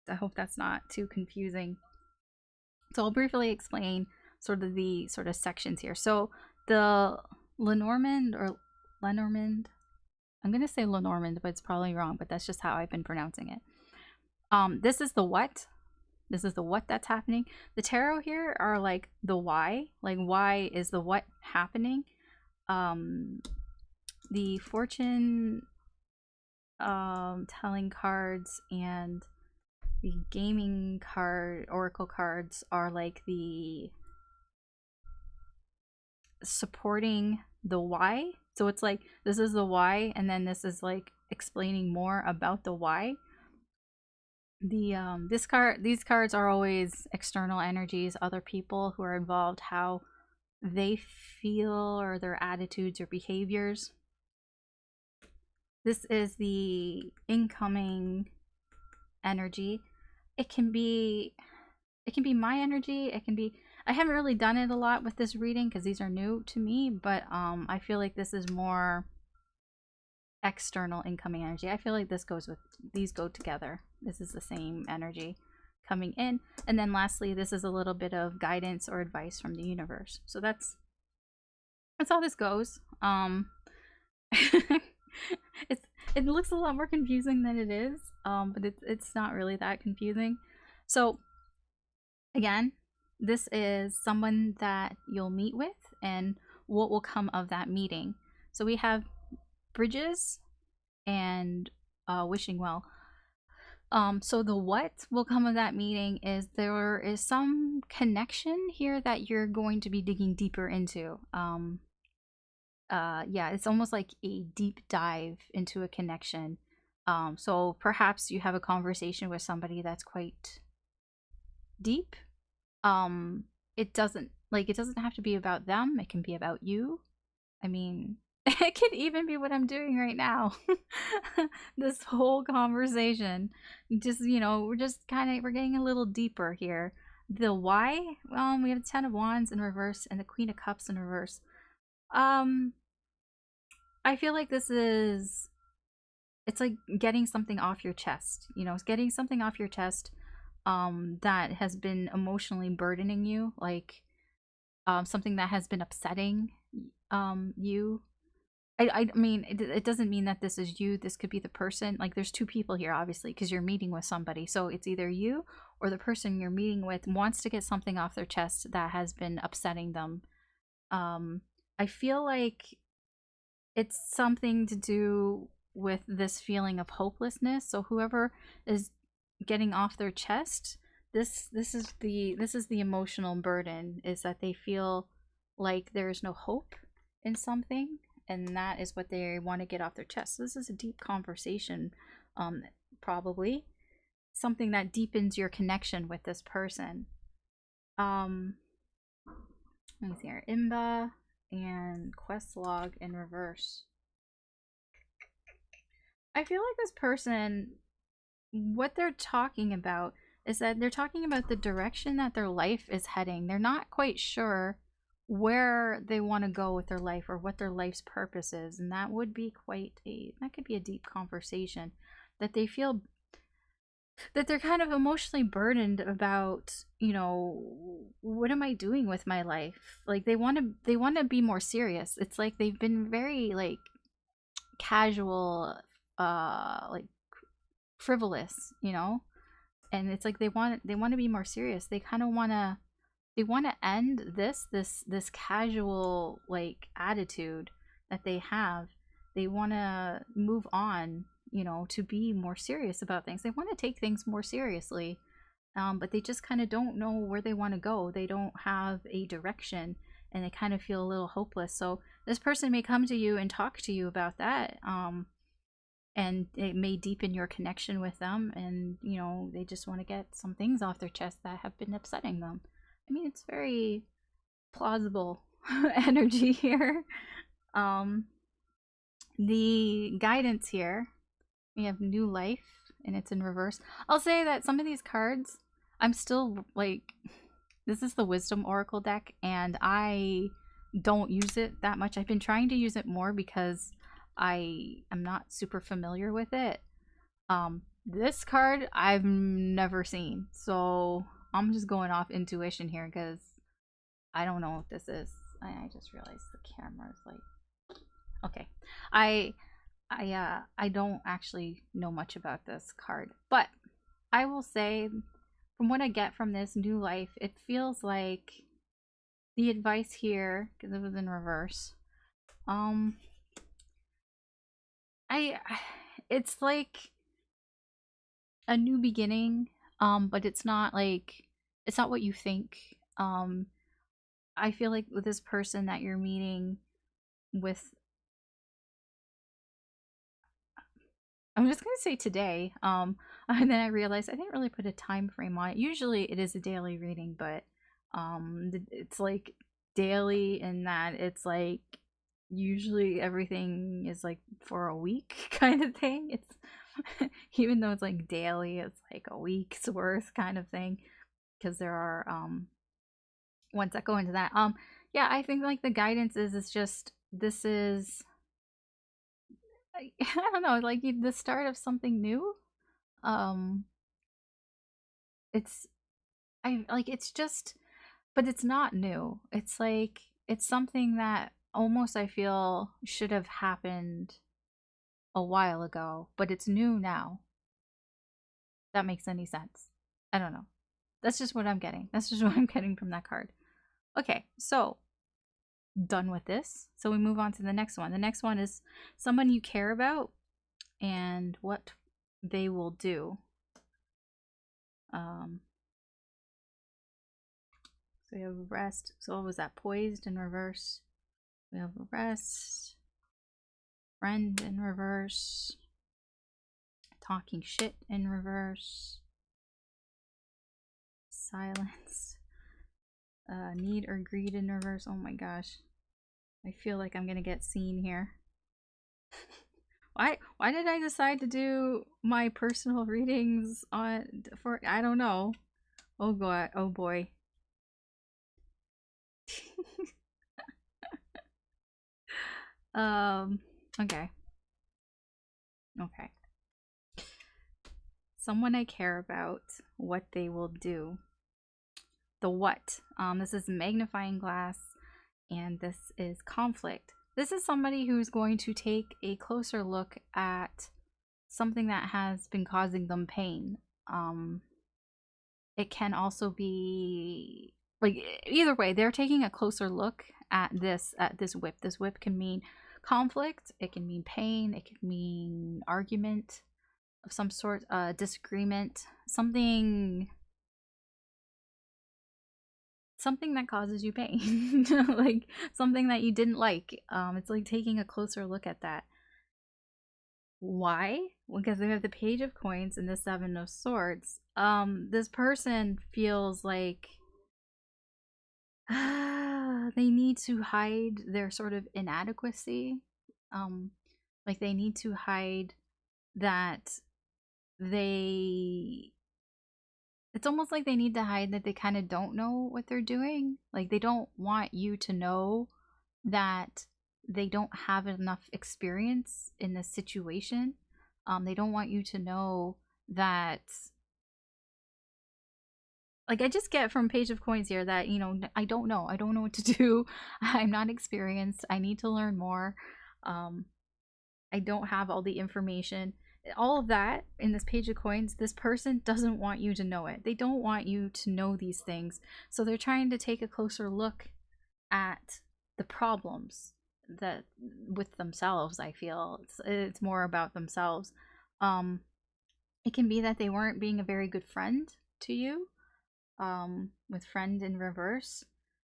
I hope that's not too confusing. So I'll briefly explain sort of the sort of sections here. So the Lenormand or Lenormand, I'm gonna say Lenormand, but it's probably wrong. But that's just how I've been pronouncing it. This is the what. This is the what that's happening. The tarot here are like the why. Like why is the what happening? The fortune telling cards and the gaming card oracle cards are like the supporting the why. So it's like this is the why and then this is like explaining more about the why. These cards are always external energies, other people who are involved, how they feel or their attitudes or behaviors. This is the incoming energy. It can be my energy, it can be I haven't really done it a lot with this reading because these are new to me, but I feel like this is more external incoming energy. I feel like these go together. This is the same energy coming in. And then lastly, this is a little bit of guidance or advice from the universe. So that's how this goes. It looks a lot more confusing than it is, but it's not really that confusing. So again, this is someone that you'll meet with and what will come of that meeting. So we have bridges and wishing well. So the what will come of that meeting is there is some connection here that you're going to be digging deeper into. Yeah, it's almost like a deep dive into a connection. So perhaps you have a conversation with somebody that's quite deep. It doesn't have to be about them. It can be about you. I mean, It could even be what I'm doing right now. This whole conversation. Just, we're just we're getting a little deeper here. The why? We have the Ten of Wands in reverse and the Queen of Cups in reverse. Um, I feel like it's like getting something off your chest. It's getting something off your chest that has been emotionally burdening you, like something that has been upsetting you. I mean, it doesn't mean that this is you. This could be the person. Like, there's two people here, obviously, because you're meeting with somebody. So it's either you or the person you're meeting with wants to get something off their chest that has been upsetting them. I feel like it's something to do with this feeling of hopelessness. So whoever is getting off their chest, this is the emotional burden, is that they feel like there is no hope in something, and that is what they want to get off their chest. So this is a deep conversation, probably something that deepens your connection with this person. um Let me see here. Imba and quest log in reverse. I feel like this person, what they're talking about is that they're talking about the direction that their life is heading. They're not quite sure where they want to go with their life or what their life's purpose is. And that would be that could be a deep conversation, that they feel that they're kind of emotionally burdened about, what am I doing with my life? Like, they want to be more serious. It's like they've been very, like, casual, like, frivolous, and it's like they want to be more serious. They kind of want to end this casual, like, attitude that they have. They want to move on, to be more serious about things. They want to take things more seriously, but they just kind of don't know where they want to go. They don't have a direction, and they kind of feel a little hopeless. So this person may come to you and talk to you about that, and it may deepen your connection with them, and they just want to get some things off their chest that have been upsetting them. I mean, it's very plausible energy here. um the guidance here, we have new life, and it's in reverse. I'll say that some of these cards, I'm still like, this is the wisdom oracle deck, and I don't use it that much. I've been trying to use it more because I am not super familiar with it. This card I've never seen, so I'm just going off intuition here because I don't know what this is. I just realized the camera's like, okay. I don't actually know much about this card, but I will say, from what I get from this new life, it feels like the advice here, because it was in reverse. I it's like a new beginning, but it's not what you think. I feel like with this person that you're meeting with, I'm just gonna say today. And then I realized I didn't really put a time frame on it. Usually it is a daily reading, but it's like daily in that it's like usually everything is like for a week kind of thing. It's even though it's like daily, it's like a week's worth kind of thing, because there are ones that go into that. Yeah, I think like the guidance is it's just, this is I don't know, like the start of something new. um it's I like it's just, but it's not new. It's like it's something that almost I feel should have happened a while ago, but it's new now. If that makes any sense. I don't know. That's just what I'm getting. That's just what I'm getting from that card. Okay, so done with this. So we move on to the next one. The next one is someone you care about and what they will do. So we have rest. So what was that? Poised in reverse. We have rest. Friend in reverse. Talking shit in reverse. Silence. Need or greed in reverse. Oh my gosh. I feel like I'm gonna get seen here. Why did I decide to do my personal readings on for I don't know. Oh god, oh boy. um okay. Okay. Someone I care about, what they will do. The what. This is magnifying glass, and this is conflict. This is somebody who's going to take a closer look at something that has been causing them pain. It can also be like either way, they're taking a closer look at this whip. This whip can mean conflict, it can mean pain, it can mean argument of some sort, disagreement, something that causes you pain. Like something that you didn't like. It's like taking a closer look at that. Why? Because they have the Page of Coins and the Seven of Swords. This person feels like they need to hide their sort of inadequacy. Like they need to hide that they it's almost like they need to hide that they kind of don't know what they're doing. Like they don't want you to know that they don't have enough experience in this situation. They don't want you to know that like I just get from Page of Coins here that, you know, I don't know what to do. I'm not experienced, I need to learn more. I don't have all the information, all of that in this Page of Coins. This person doesn't want you to know it. They don't want you to know these things, so they're trying to take a closer look at the problems that with themselves. I feel it's more about themselves. It can be that they weren't being a very good friend to you, with friend in reverse,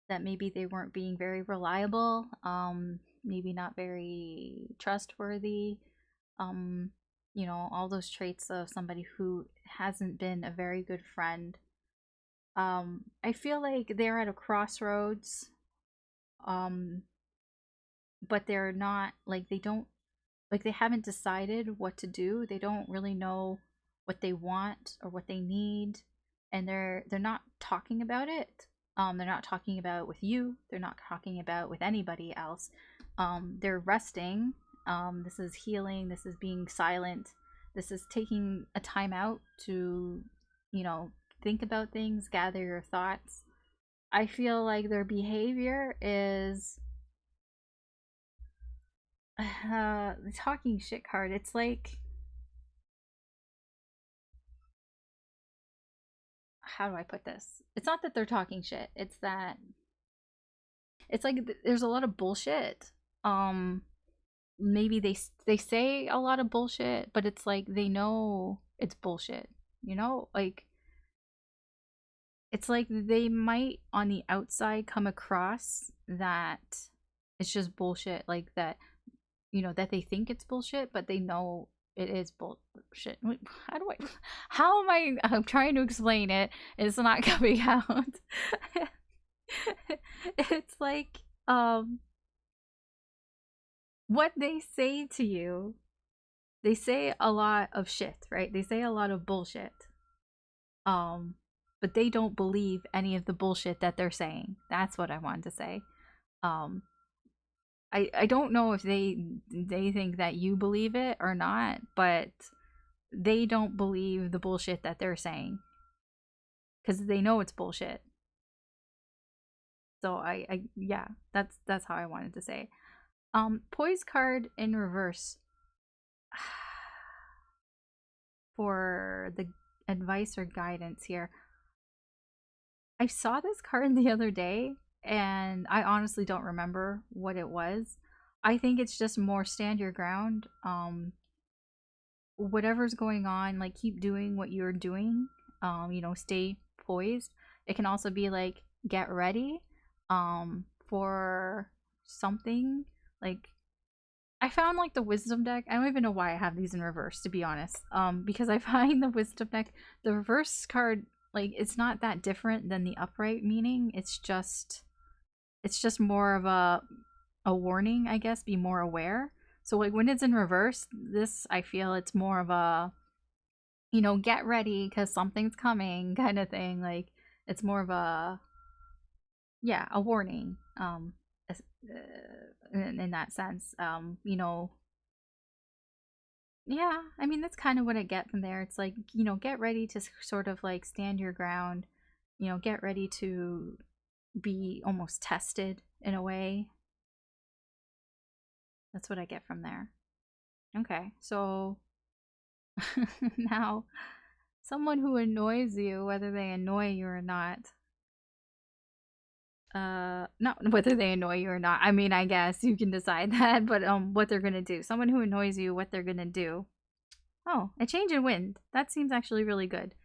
that maybe they weren't being very reliable, maybe not very trustworthy, um, you know, all those traits of somebody who hasn't been a very good friend. I feel like they're at a crossroads, um, but they're not like they don't like they haven't decided what to do. They don't really know what they want or what they need, and they're not talking about it. They're not talking about it with you. They're not talking about it with anybody else. They're resting. This is healing. This is being silent. This is taking a time out to, you know, think about things, gather your thoughts. I feel like their behavior is the talking shit card. It's like, how do I put this? It's not that they're talking shit. It's that it's like there's a lot of bullshit. Um Maybe they say a lot of bullshit, but it's like they know it's bullshit. You know? Like it's like they might on the outside come across that it's just bullshit, like that, you know, that they think it's bullshit, but they know it is bullshit. How do I? How am I? I'm trying to explain it. It's not coming out. It's like what they say to you. They say a lot of shit, right? They say a lot of bullshit. Um, but they don't believe any of the bullshit that they're saying. That's what I wanted to say. Um, I don't know if they think that you believe it or not, but they don't believe the bullshit that they're saying because they know it's bullshit. So I yeah, that's how I wanted to say. Poise card in reverse for the advice or guidance here. I saw this card the other day and I honestly don't remember what it was. I think it's just more stand your ground. Whatever's going on, like keep doing what you're doing. You know, stay poised. It can also be like get ready for something. Like I found like the wisdom deck. I don't even know why I have these in reverse, to be honest. Because I find the wisdom deck, the reverse card, like it's not that different than the upright meaning. It's just more of a a warning, I guess, be more aware. So like when it's in reverse, this I feel it's more of a, you know, get ready because something's coming kind of thing. Like it's more of a, yeah, a warning. In that sense, you know, yeah, I mean that's kind of what I get from there. It's like, you know, get ready to sort of like stand your ground, you know, get ready to be almost tested in a way. That's what I get from there. Okay, so now someone who annoys you, whether they annoy you or not. Not whether they annoy you or not. I mean, I guess you can decide that, but what they're gonna do. Someone who annoys you, what they're gonna do. Oh, a change in wind. That seems actually really good.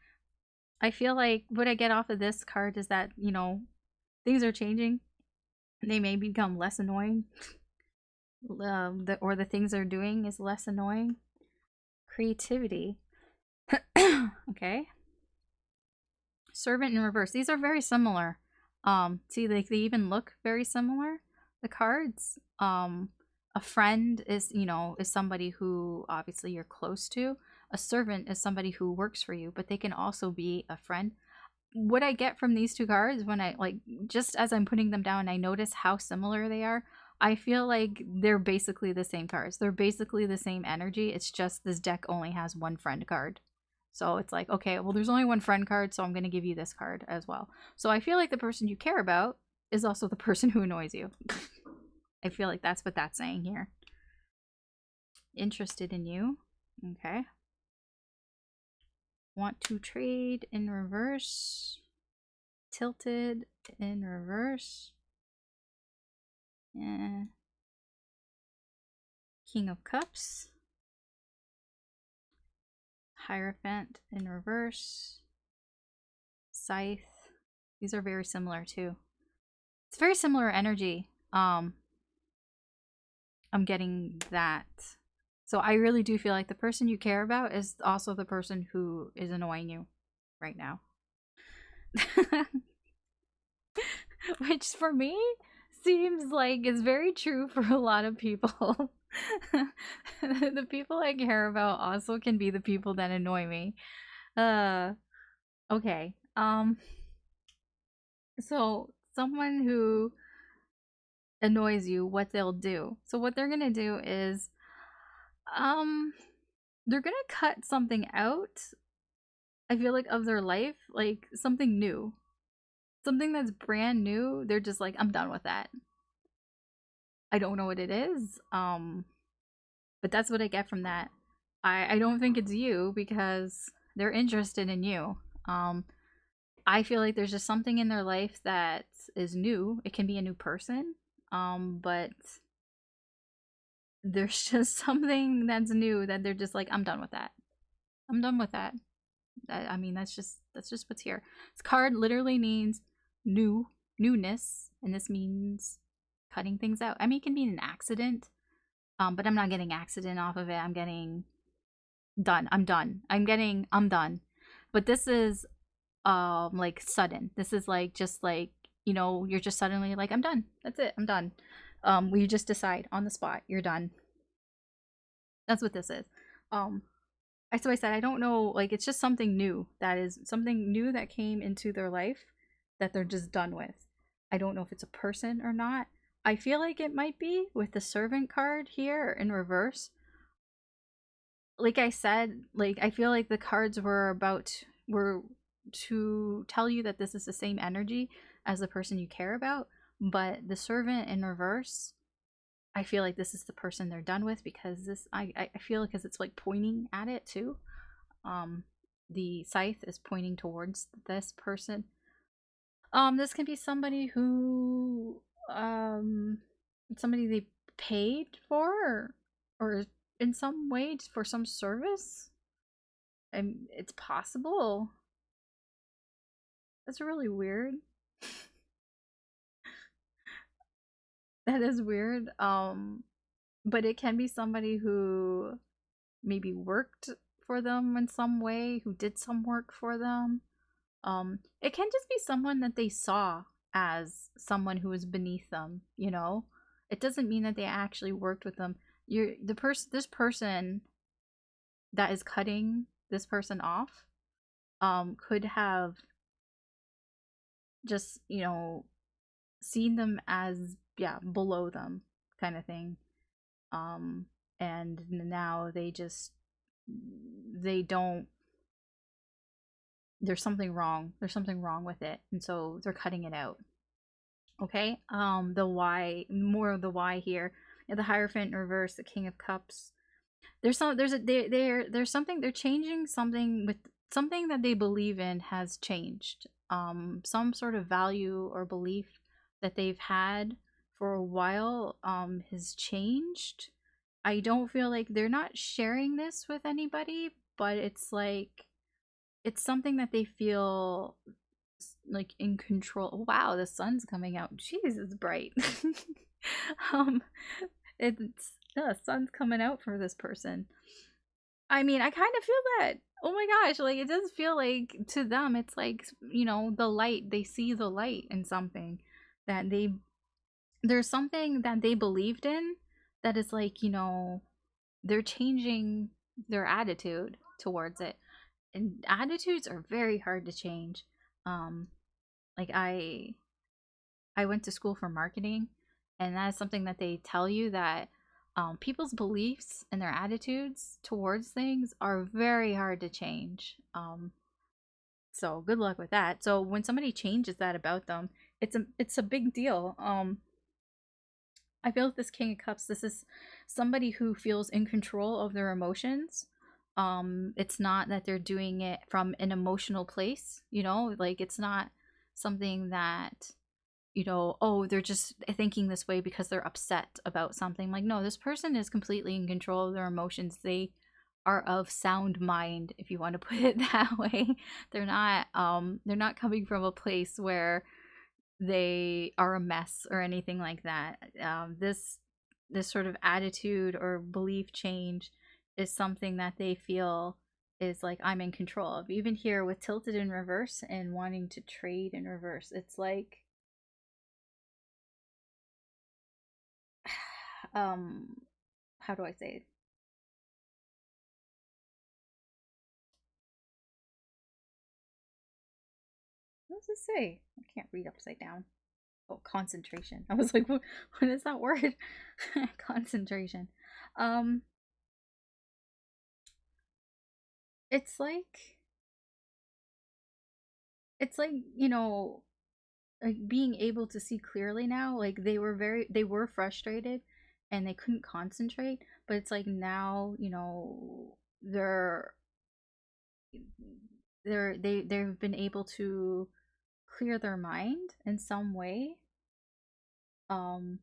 I feel like what I get off of this card is that, you know, things are changing. They may become less annoying. Or the things they're doing is less annoying. Creativity. Okay. Servant in reverse. These are very similar. See, like they even look very similar. The cards. A friend is, you know, is somebody who obviously you're close to. A servant is somebody who works for you, but they can also be a friend. What I get from these two cards when I like just as I'm putting them down, I notice how similar they are. I feel like they're basically the same cards. They're basically the same energy. It's just this deck only has one friend card. So it's like, okay, well, there's only one friend card, so I'm going to give you this card as well. So I feel like the person you care about is also the person who annoys you. I feel like that's what that's saying here. Interested in you. Okay. Want to trade in reverse. Tilted in reverse. Yeah. King of Cups. Hierophant in reverse. Scythe. These are very similar too. It's very similar energy. I'm getting that. So I really do feel like the person you care about is also the person who is annoying you right now. Which for me seems like is very true for a lot of people. The people I care about also can be the people that annoy me. Uh okay. So someone who annoys you, what they'll do. So what they're going to do is um they're going to cut something out. I feel like of their life, like something new. Something that's brand new. They're just like I'm done with that. I don't know what it is. But that's what I get from that. I don't think it's you because they're interested in you. I feel like there's just something in their life that is new. It can be a new person. But there's just something that's new that they're just like, I'm done with that. I'm done with that. I mean, that's just what's here. This card literally means newness, and this means cutting things out. I mean, it can be an accident, but I'm not getting accident off of it. I'm getting done. I'm done. I'm done. But this is like sudden. This is like just like, you know, you're just suddenly like, I'm done. That's it. I'm done. We just decide on the spot, you're done. That's what this is. Um so I said I don't know, like it's just something new. That is something new that came into their life that they're just done with. I don't know if it's a person or not. I feel like it might be with the servant card here in reverse. Like I said, like I feel like the cards were to tell you that this is the same energy as the person you care about, but the servant in reverse, I feel like this is the person they're done with because this I feel because it's like pointing at it too. Um the scythe is pointing towards this person. This can be somebody who somebody they paid for or in some way for some service. And it's possible. That's really weird. That is weird. But it can be somebody who maybe worked for them in some way, who did some work for them. It can just be someone that they saw as someone who was beneath them, you know? it doesn't mean that they actually worked with them. This person that is cutting this person off could have just, seen them as, yeah, below them kind of thing. Um and now they don't, there's something wrong. There's something wrong with it. And so they're cutting it out. Okay? The why, more of the why here. The Hierophant in reverse, the King of Cups. There's something, they're changing something with something that they believe in has changed. Some sort of value or belief that they've had for a while has changed. I don't feel like they're not sharing this with anybody, but it's like it's something that they feel like in control. Wow, the sun's coming out. Jeez, it's bright. um it's the sun's coming out for this person. I mean, I kind of feel that. Oh my gosh, like it does feel like to them it's like, the light. They see the light in something that there's something that they believed in that is like, they're changing their attitude towards it. And attitudes are very hard to change. Um like I went to school for marketing, and that is something that they tell you that people's beliefs and their attitudes towards things are very hard to change. So good luck with that. So when somebody changes that about them, it's a big deal. I feel like this King of Cups, this is somebody who feels in control of their emotions. It's not that they're doing it from an emotional place, like it's not something that, oh, they're just thinking this way because they're upset about something. Like, no, this person is completely in control of their emotions. They are of sound mind, if you want to put it that way. They're not coming from a place where they are a mess or anything like that. This sort of attitude or belief change is something that they feel is like, I'm in control of. Even here with tilted in reverse and wanting to trade in reverse, it's like how do I say it? What does it say? I can't read upside down. Oh, concentration. I was like, what is that word? Concentration. Um, it's like it's like like being able to see clearly now. Like they were frustrated, and they couldn't concentrate. But it's like now, they're they've been able to clear their mind in some way. Um,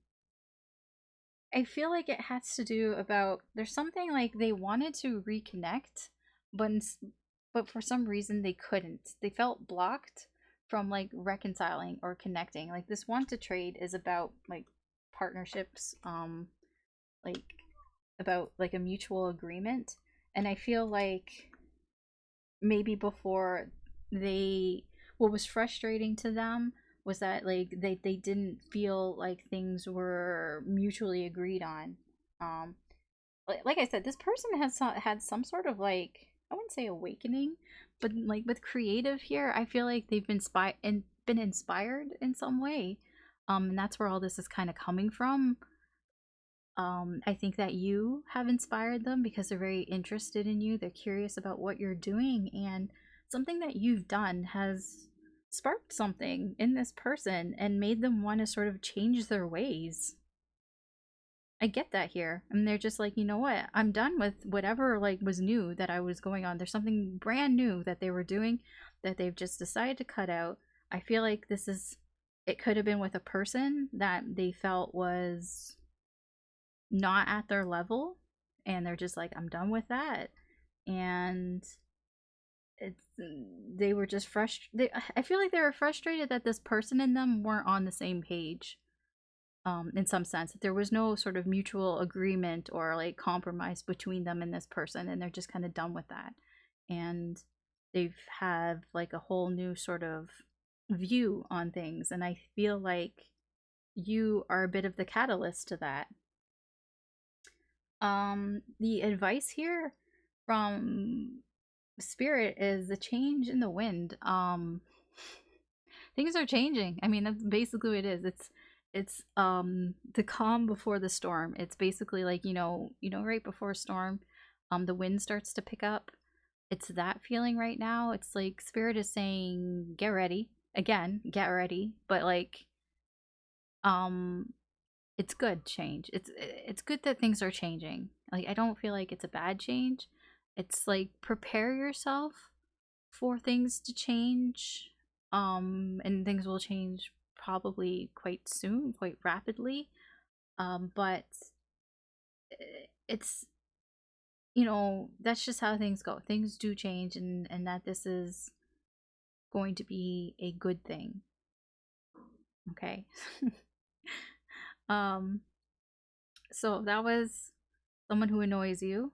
I feel like it has to do about there's something like they wanted to reconnect, but but for some reason they couldn't. They felt blocked from like reconciling or connecting. Like this want to trade is about like partnerships, like about like a mutual agreement, and I feel like maybe before they what was frustrating to them was that like they didn't feel like things were mutually agreed on. um like I said, this person has had some sort of like, I wouldn't say awakening, but like with creative here, I feel like they've been inspired in some way. And that's where all this is kind of coming from. I think that you have inspired them because they're very interested in you. They're curious about what you're doing, and something that you've done has sparked something in this person and made them want to sort of change their ways. I get that here. And they're just like, you know what? I'm done with whatever like was new that I was going on. There's something brand new that they were doing that they've just decided to cut out. I feel like it could have been with a person that they felt was not at their level, and they're just like, I'm done with that. And it's they were just frustrated. I feel like they were frustrated that this person and them weren't on the same page. In some sense, that there was no sort of mutual agreement or like compromise between them and this person, and they're just kind of done with that. And they've have like a whole new sort of view on things, and I feel like you are a bit of the catalyst to that. The advice here from Spirit is the change in the wind. Things are changing. I mean, that's basically what it is. It's the calm before the storm. It's basically like, right before a storm, the wind starts to pick up. It's that feeling right now. It's like Spirit is saying, get ready. Again, get ready. But like, um it's good change. It's good that things are changing. Like, I don't feel like it's a bad change. It's like, prepare yourself for things to change. And things will change probably quite soon, quite rapidly. But it's, that's just how things go. Things do change, and that this is going to be a good thing. Okay. um so that was someone who annoys you.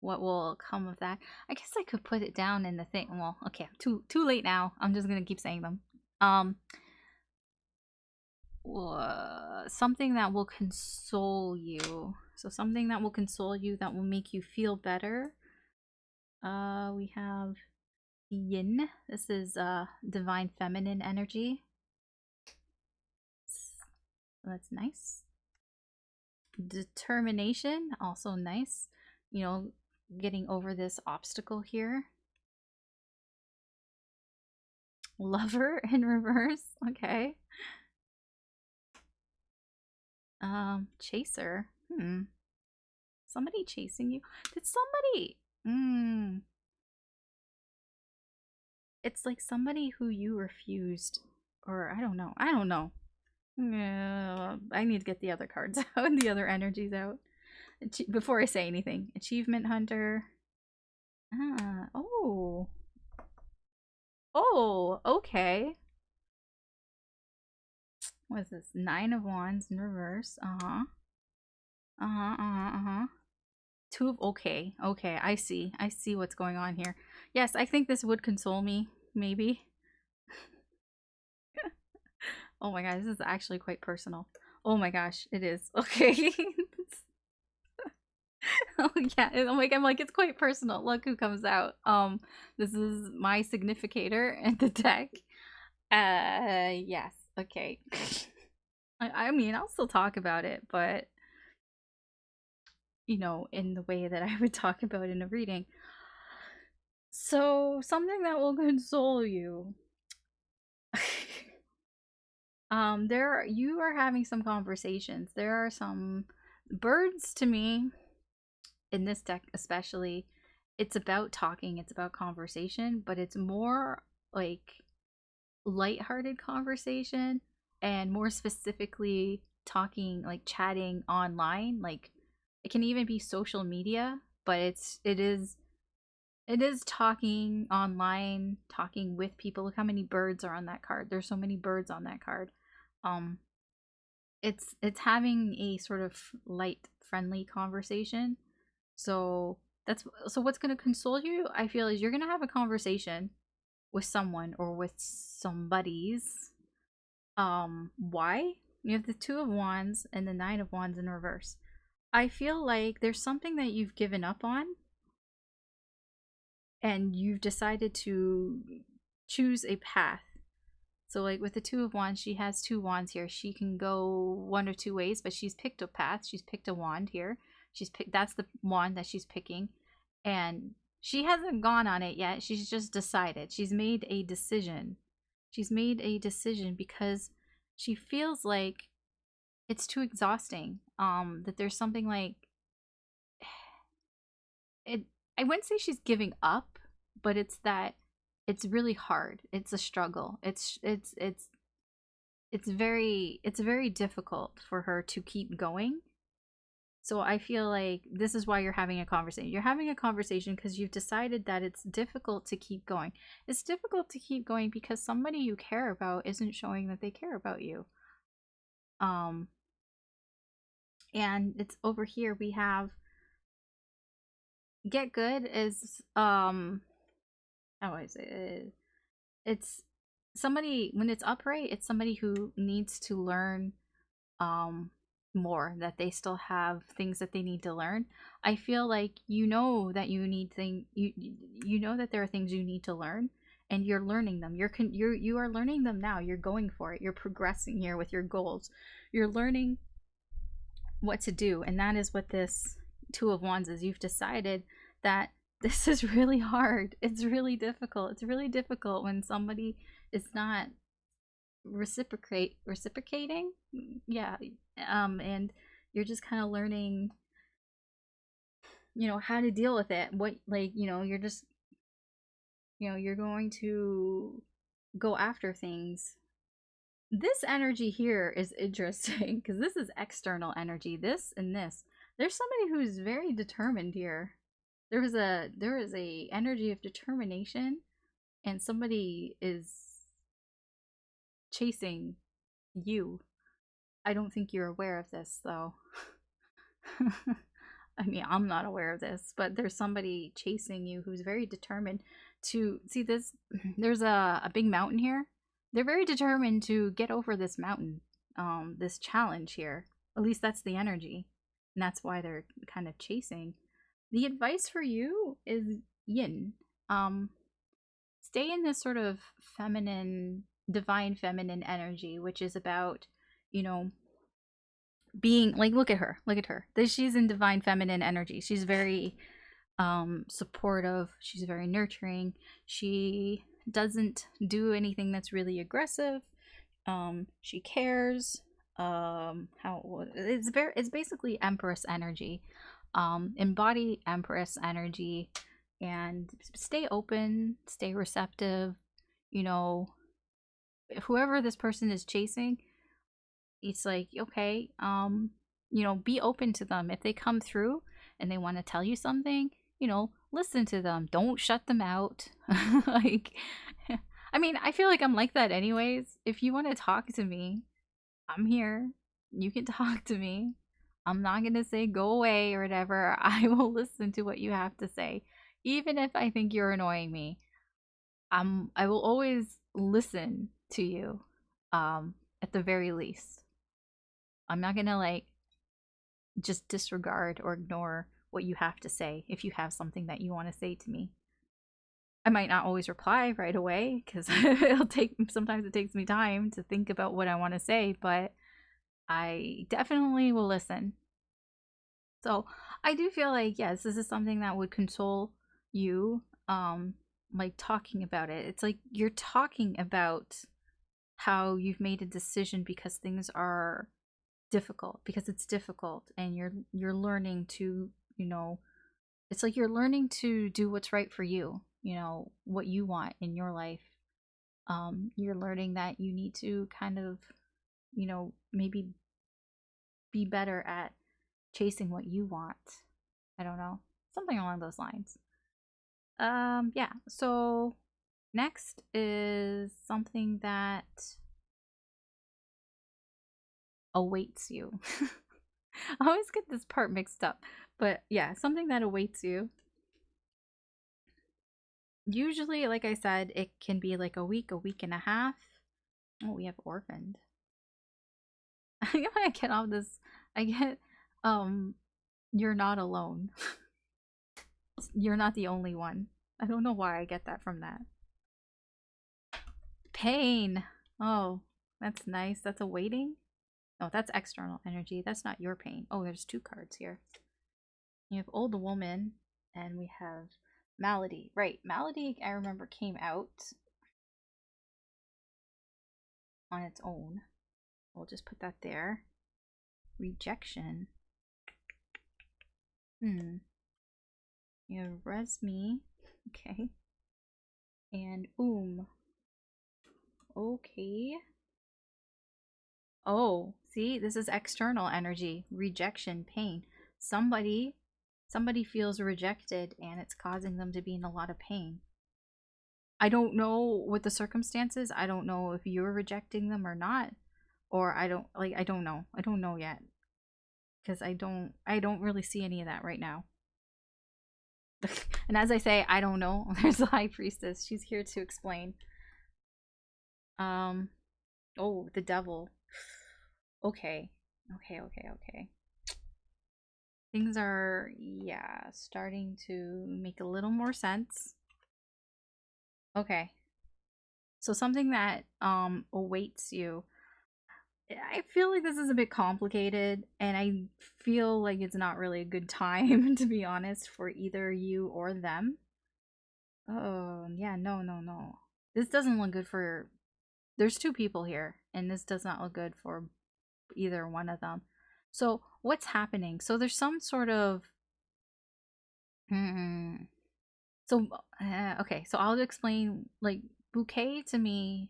What will come of that? I guess I could put it down in the thing. Well, okay, too late now. I'm just gonna keep saying them. Something that will console you. So something that will console you, that will make you feel better. We have Yin. This is divine feminine energy. That's nice. Determination, also nice. Getting over this obstacle here. Lover in reverse. Okay. Chaser. Somebody chasing you? Did somebody? It's like somebody who you refused, or I don't know. I need to get the other cards out and the other energies out before I say anything. Achievement hunter. Oh. Oh, okay. What is this? 9 of Wands in reverse. Two of, okay, I see what's going on here. Yes, I think this would console me, maybe. Oh my god, this is actually quite personal. Oh my gosh, it is. Okay. Oh yeah, I'm like, it's quite personal. Look who comes out. This is my significator in the deck. Yes, okay. I mean, I'll still talk about it, but in the way that I would talk about in a reading. So, something that will console you. You are having some conversations. There are some birds to me in this deck, especially. It's about talking, it's about conversation, but it's more like lighthearted conversation, and more specifically talking, like chatting online. Like, it can even be social media, but it is talking online, talking with people. Look how many birds are on that card. There's so many birds on that card. Um, it's having a sort of light, friendly conversation. So what's gonna console you, I feel, is you're gonna have a conversation with someone or with somebody's. Why? You have the 2 of Wands and the 9 of Wands in reverse. I feel like there's something that you've given up on, and you've decided to choose a path. So like with the 2 of Wands, she has 2 wands here. She can go one or two ways, but she's picked a path. She's picked a wand here. That's the wand that she's picking. And she hasn't gone on it yet. She's just decided. She's made a decision. She's made a decision because she feels like it's too exhausting. That there's something like it. I wouldn't say she's giving up, but it's that it's really hard. It's a struggle. It's very difficult for her to keep going. So I feel like this is why you're having a conversation. You're having a conversation because you've decided that it's difficult to keep going. It's difficult to keep going because somebody you care about isn't showing that they care about you. And it's over here we have get good is how is it? It's somebody, when it's upright, it's somebody who needs to learn more, that they still have things that they need to learn. I feel like you know that you know that there are things you need to learn, and you're learning them. You are learning them now. You're going for it. You're progressing here with your goals. You're learning what to do, and that is what this Two of Wands is. You've decided that this is really hard. It's really difficult. It's really difficult when somebody is not reciprocating. Yeah. And you're just kind of learning, how to deal with it. What, like, you're just, you're going to go after things. This energy here is interesting because this is external energy. This and this. There's somebody who's very determined here. There is a energy of determination, and somebody is chasing you. I don't think you're aware of this, though. I mean, I'm not aware of this, but there's somebody chasing you who's very determined to see this. There's a big mountain here. They're very determined to get over this mountain, this challenge here. At least that's the energy, and that's why they're kind of chasing. The advice for you is yin. Stay in this sort of feminine, divine feminine energy, which is about, being like, look at her. She's in divine feminine energy. She's very supportive. She's very nurturing. She doesn't do anything that's really aggressive. She cares. It's basically Empress energy. Embody Empress energy, and stay open, stay receptive. Whoever this person is chasing, it's like, okay, be open to them. If they come through and they want to tell you something, listen to them. Don't shut them out. Like, I mean, I feel like I'm like that anyways. If you want to talk to me, I'm here. You can talk to me. I'm not going to say go away or whatever. I will listen to what you have to say. Even if I think you're annoying me, I will always listen to you, at the very least. I'm not going to, like, just disregard or ignore what you have to say if you have something that you want to say to me. I might not always reply right away because sometimes it takes me time to think about what I want to say, but I definitely will listen. So I do feel like, yes, this is something that would console you, like talking about it. It's like you're talking about how you've made a decision because things are difficult, because it's difficult, and you're learning to, it's like you're learning to do what's right for you, what you want in your life. You're learning that you need to kind of, maybe be better at chasing what you want. I don't know, something along those lines. Yeah, so next is something that awaits you. I always get this part mixed up, but yeah, something that awaits you. Usually, like I said, it can be like a week and a half. Oh, we have orphaned. When I get off this, I get, you're not alone. You're not the only one. I don't know why I get that from that. Pain. Oh, that's nice. That's a waiting. Oh, that's external energy. That's not your pain. Oh, there's two cards here. You have Old Woman, and we have Malady. Right, Malady, I remember, came out on its own. We'll just put that there. Rejection. You have Resme. Okay. And Okay. Oh, see, this is external energy. Rejection, pain. Somebody feels rejected, and it's causing them to be in a lot of pain. I don't know what the circumstances. I don't know if you're rejecting them or not, or I don't know. I don't know yet, because I don't really see any of that right now. And as I say, I don't know. There's the High Priestess. She's here to explain. Oh, the Devil. Okay. Okay. Things are, yeah, starting to make a little more sense. Okay. So something that awaits you. I feel like this is a bit complicated, and I feel like it's not really a good time, to be honest, for either you or them. Oh, yeah, no. This doesn't look good for. There's two people here, and this does not look good for either one of them. So, what's happening? So, there's some sort of. Hmm. So, okay, so I'll explain. Like, bouquet to me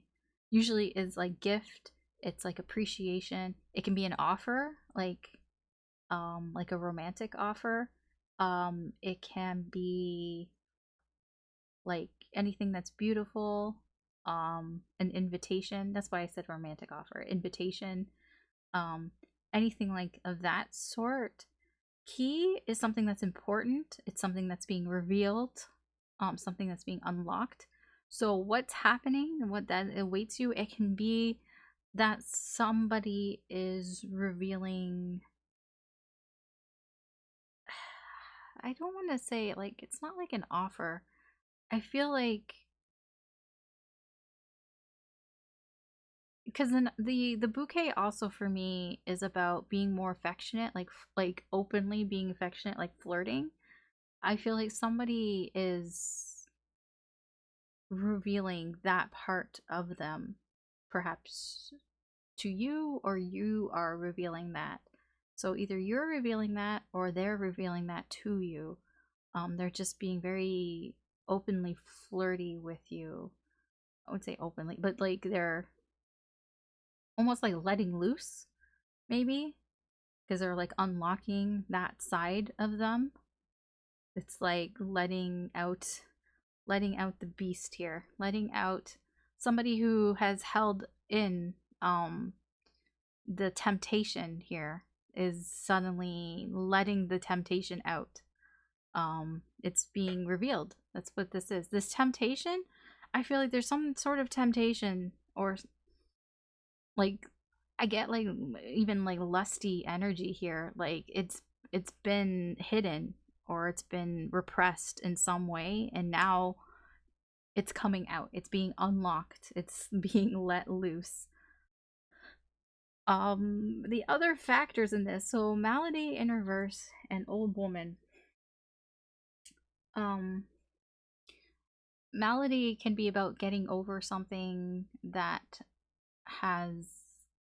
usually is like gift, it's like appreciation. It can be an offer, like a romantic offer. It can be like anything that's beautiful, an invitation. That's why I said romantic offer. Invitation, um anything like of that sort. Key is something that's important. It's something that's being revealed, something that's being unlocked. So what's happening and what that awaits you, it can be that somebody is revealing. I don't want to say, like, it's not like an offer. I feel like, because then the bouquet also for me is about being more affectionate, like openly being affectionate, like flirting. I feel like somebody is revealing that part of them, perhaps to you, or you are revealing that. So either you're revealing that or they're revealing that to you. They're just being very openly flirty with you. I would say openly, but like they're almost like letting loose, maybe, because they're like unlocking that side of them. It's like letting out the beast here, letting out somebody who has held in the temptation here is suddenly letting the temptation out. It's being revealed. That's what this is. This temptation, I feel like there's some sort of temptation, or like, I get like even like lusty energy here. Like it's been hidden, or it's been repressed in some way, and now it's coming out. It's being unlocked. It's being let loose. The other factors in this, so malady in reverse and old woman. Um Malady can be about getting over something that has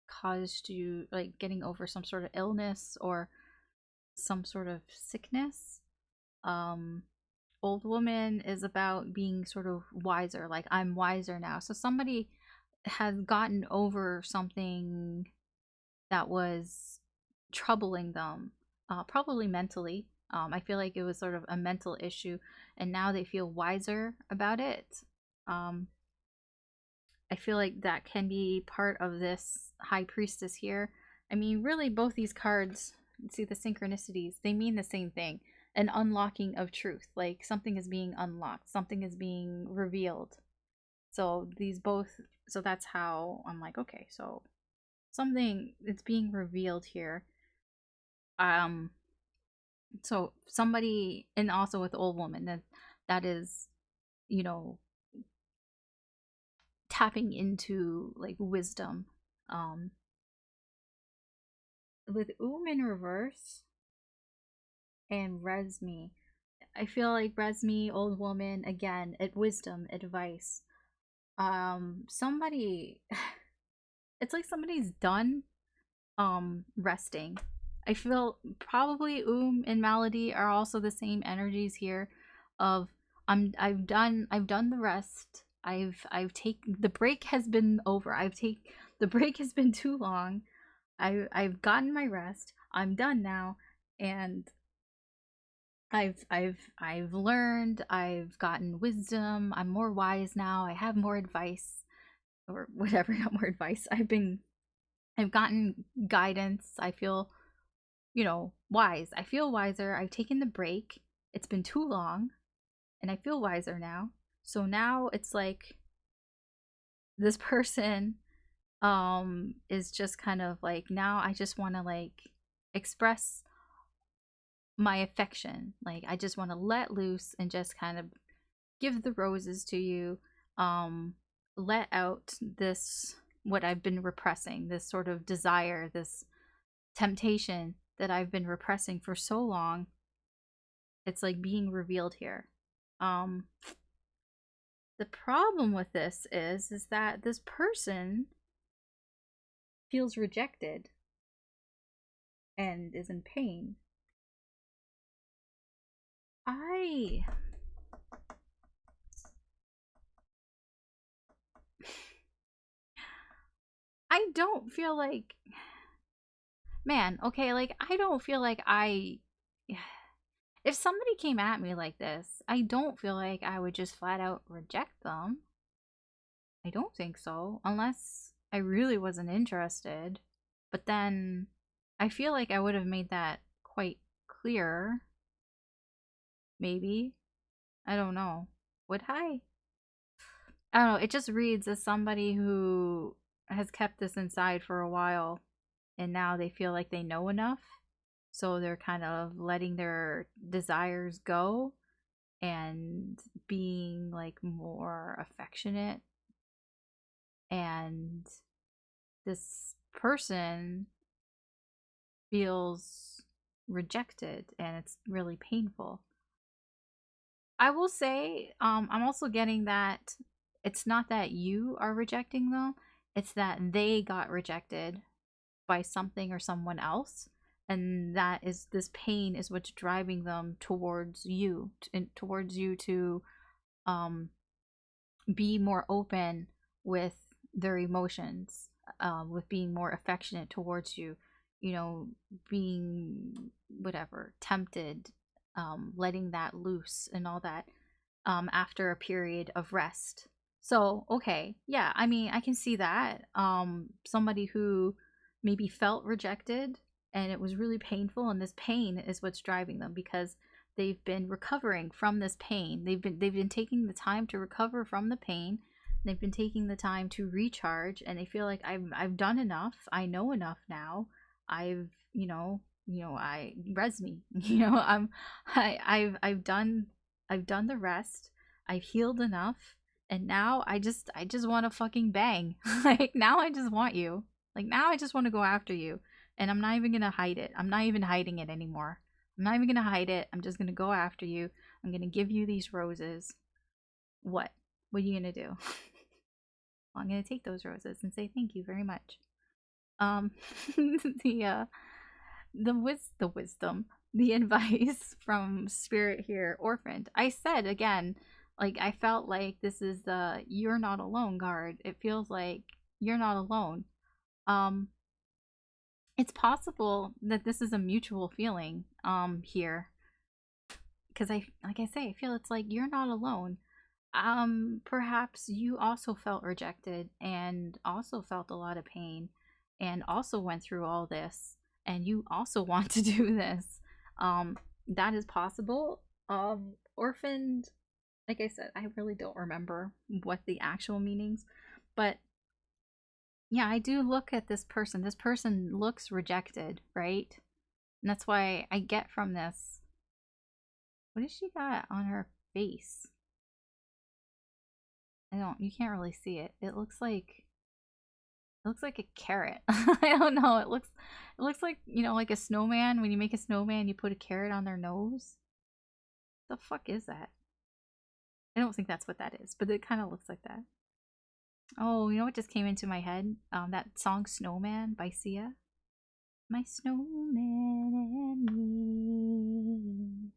caused you, like getting over some sort of illness or some sort of sickness. Um, Old woman is about being sort of wiser, like I'm wiser now. So somebody has gotten over something that was troubling them, probably mentally. I feel like it was sort of a mental issue, and now they feel wiser about it. Um, I feel like that can be part of this high priestess here. I mean, really, both these cards, see the synchronicities, they mean the same thing, an unlocking of truth. Like something is being unlocked, something is being revealed. So these both, so that's how I'm like, okay, so something it's being revealed here. Um, so somebody, and also with old woman, that is, you know, tapping into like wisdom. Um, with in reverse and Resme, I feel like Resme, old woman, again, at wisdom, advice. Somebody, it's like somebody's done resting. I feel probably and Malady are also the same energies here of I've done the rest. I've taken the break has been over. The break has been too long. I've gotten my rest. I'm done now, and I've learned. I've gotten wisdom. I'm more wise now. I have more advice, or whatever. Not more advice. I've gotten guidance. I feel, wise. I feel wiser. I've taken the break. It's been too long, and I feel wiser now. So now it's like this person. is just kind of like, now I just want to like express my affection. Like I just want to let loose and just kind of give the roses to you. Um let out this, what I've been repressing, this sort of desire, this temptation that I've been repressing for so long. It's like being revealed here. Um the problem with this is that this person feels rejected and is in pain. I don't feel like, man, okay, like I don't feel like if somebody came at me like this, I don't feel like I would just flat out reject them. I don't think so, unless I really wasn't interested. But then I feel like I would have made that quite clear. Maybe. I don't know. Would I? I don't know. It just reads as somebody who has kept this inside for a while and now they feel like they know enough. So they're kind of letting their desires go and being like more affectionate. And this person feels rejected and it's really painful. I will say, I'm also getting that it's not that you are rejecting them, it's that they got rejected by something or someone else. And that is, this pain is what's driving them towards you, and towards you to um, be more open with their emotions, with being more affectionate towards you, you know, being whatever, tempted, letting that loose and all that, after a period of rest. So, okay, yeah, I mean, I can see that. Somebody who maybe felt rejected and it was really painful, and this pain is what's driving them because they've been recovering from this pain. They've been taking the time to recover from the pain. They've been taking the time to recharge, and they feel like I've done enough. I know enough now. I've I res me. I've done the rest. I've healed enough, and now I just want to fucking bang. Like now I just want you. Like now I just want to go after you, and I'm not even gonna hide it. I'm not even hiding it anymore. I'm not even gonna hide it. I'm just gonna go after you. I'm gonna give you these roses. What? What are you gonna do? Well, I'm gonna take those roses and say thank you very much. Um, the the wisdom, the advice from Spirit here, orphaned. I said again, like I felt like this is the "you're not alone" card. It feels like you're not alone. Um, it's possible that this is a mutual feeling here, because I like I say, I feel it's like you're not alone. Perhaps you also felt rejected and also felt a lot of pain and also went through all this and you also want to do this. That is possible. Orphaned, like I said, I really don't remember what the actual meanings, but yeah, I do look at this person. This person looks rejected, right? And that's why I get from this. What does she got on her face? I don't, you can't really see it. It looks like a carrot. I don't know. It looks like, like a snowman. When you make a snowman, you put a carrot on their nose. The fuck is that? I don't think that's what that is, but it kind of looks like that. Oh, you know what just came into my head? That song Snowman by Sia. My snowman and me.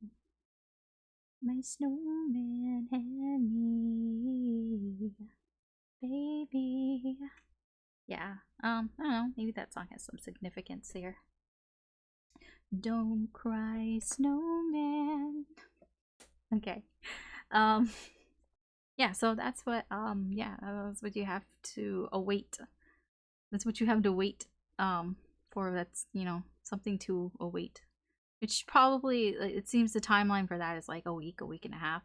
My snowman and me. Baby. Yeah. I don't know. Maybe that song has some significance here. Don't cry, snowman. Okay. Um yeah, so that's what that's what you have to await. That's what you have to wait for. That's, something to await. Which probably, it seems the timeline for that is like a week and a half.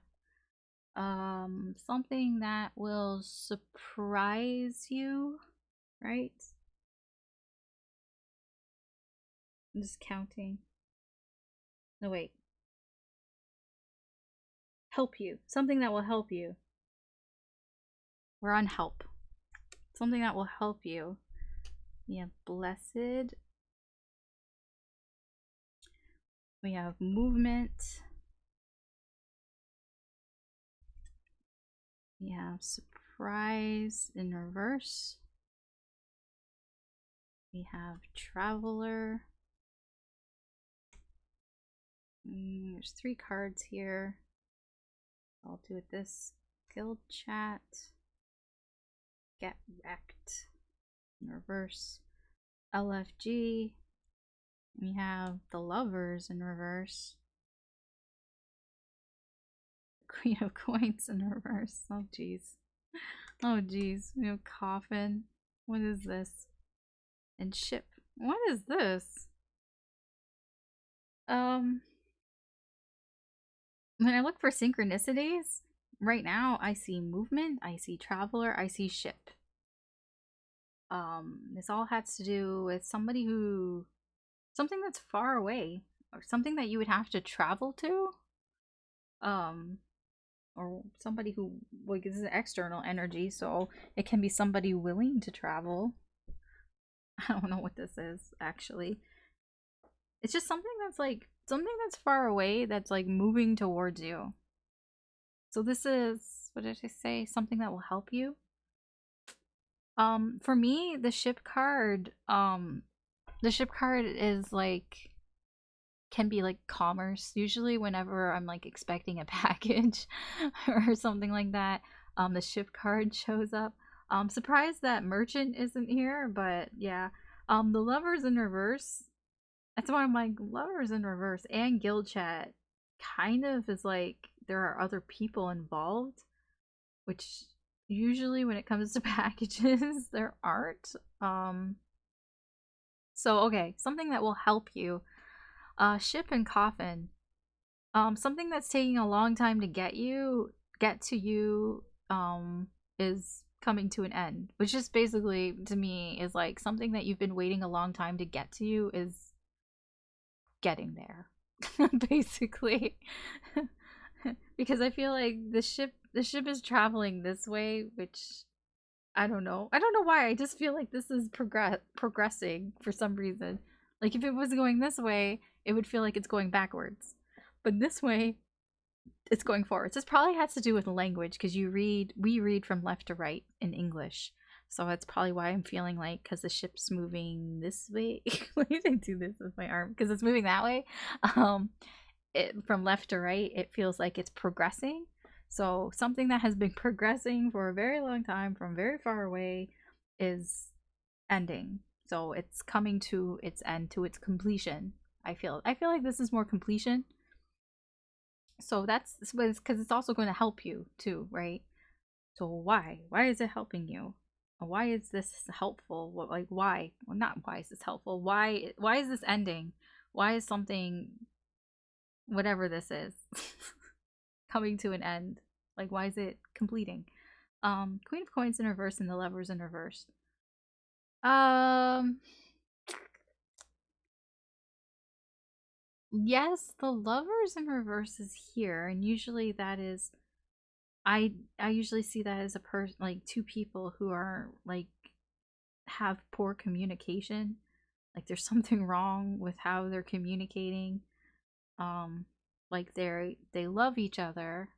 Something that will surprise you. right? I'm just counting. No, wait. Help you. Something that will help you. We're on help. Something that will help you. We have blessed. We have movement. We have surprise in reverse. We have traveler. There's 3 cards here. I'll do it this. Guild chat. Get wrecked. In reverse. LFG. We have the lovers in reverse. Queen of coins in reverse. Oh jeez. Oh jeez. We have coffin. What is this? And ship. What is this? When I look for synchronicities, right now I see movement, I see traveler, I see ship. This all has to do with somebody who, something that's far away, or something that you would have to travel to. Or somebody who, like, this is an external energy, so it can be somebody willing to travel. I don't know what this is, actually. It's just something that's like, something that's far away that's like moving towards you. So this is, what did I say? Something that will help you. For me, the ship card is like, can be like commerce. Usually whenever I'm like expecting a package or something like that, the ship card shows up. Surprised that merchant isn't here, but yeah. The lovers in reverse. That's why I'm like, lovers in reverse and guild chat kind of is like there are other people involved, which usually when it comes to packages there aren't. So okay, something that will help you. Ship and coffin. Something that's taking a long time to get to you, is coming to an end. Which just basically, to me, is like something that you've been waiting a long time to get to you is getting there. Basically. Because I feel like the ship is traveling this way, which I don't know. I don't know why. I just feel like this is progressing for some reason. Like if it was going this way, it would feel like it's going backwards. But this way, it's going forwards. This probably has to do with language because we read from left to right in English. So that's probably why I'm feeling like, because the ship's moving this way. Why did I do this with my arm? Because it's moving that way. From left to right, it feels like it's progressing. So something that has been progressing for a very long time from very far away is ending. So it's coming to its end, to its completion. I feel like this is more completion. So that's because it's also going to help you too, right? So why is it helping you? Why is this helpful? What, like, why? Well, not why is this helpful? Why is this ending? Why is something, whatever this is, coming to an end? Like, why is it completing? Queen of coins in reverse and the lovers in reverse. Yes, the lovers in reverse is here, and usually that is, I usually see that as a person, like 2 people who are like have poor communication. Like there's something wrong with how they're communicating. Like they love each other.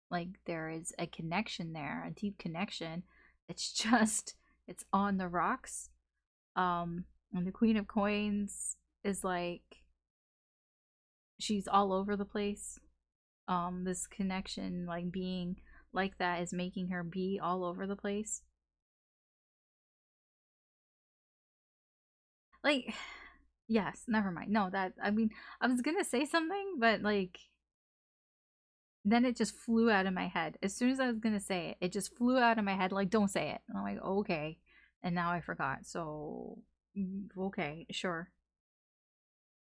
Like there is a connection there, a deep connection. It's just it's on the rocks. And the Queen of Coins is like she's all over the place. This connection, like being like that, is making her be all over the place. Like, yes, never mind. No, that, I mean, I was gonna say something, but like, then it just flew out of my head. As soon as I was gonna say it, it just flew out of my head. Like, don't say it. And I'm like, okay. And now I forgot. So, okay, sure.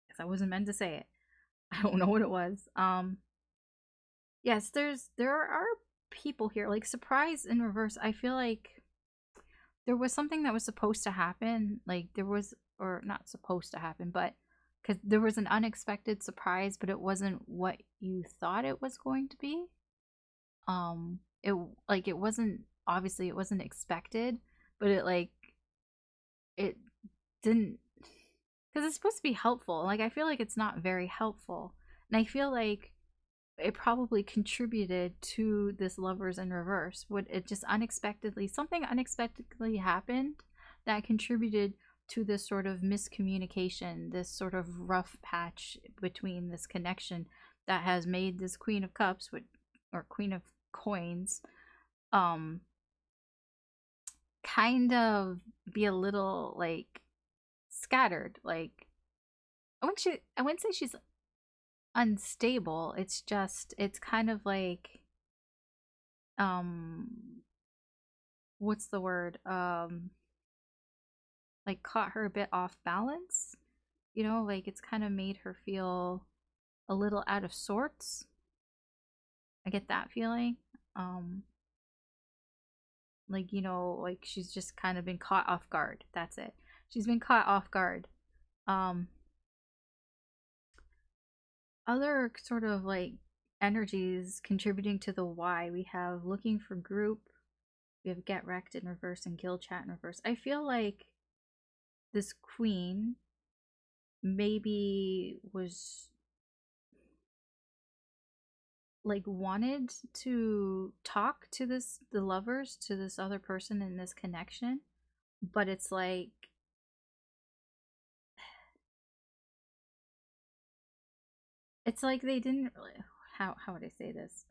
Because I wasn't meant to say it. I don't know what it was. Yes, there are people here. Like surprise in reverse. I feel like there was something that was supposed to happen, like there was, or not supposed to happen, but because there was an unexpected surprise, but it wasn't what you thought it was going to be. It like it wasn't, obviously it wasn't expected, but it didn't, because it's supposed to be helpful. Like I feel like it's not very helpful, and I feel like it probably contributed to this lovers in reverse. Would it just unexpectedly, something unexpectedly happened that contributed to this sort of miscommunication, this sort of rough patch between this connection that has made this Queen of Cups, or Queen of Coins, um kind of be a little like scattered. Like I wouldn't say she's unstable. It's just, it's kind of like, um what's the word? Like caught her a bit off balance. Like it's kind of made her feel a little out of sorts. I get that feeling. Um like, like she's just kind of been caught off guard. That's it. She's been caught off guard. Um Other sort of like energies contributing to the why, we have looking for group, we have get wrecked in reverse and guild chat in reverse. I feel like this queen maybe was like wanted to talk to the lovers, to this other person in this connection, but it's like, they didn't really, how would I say this?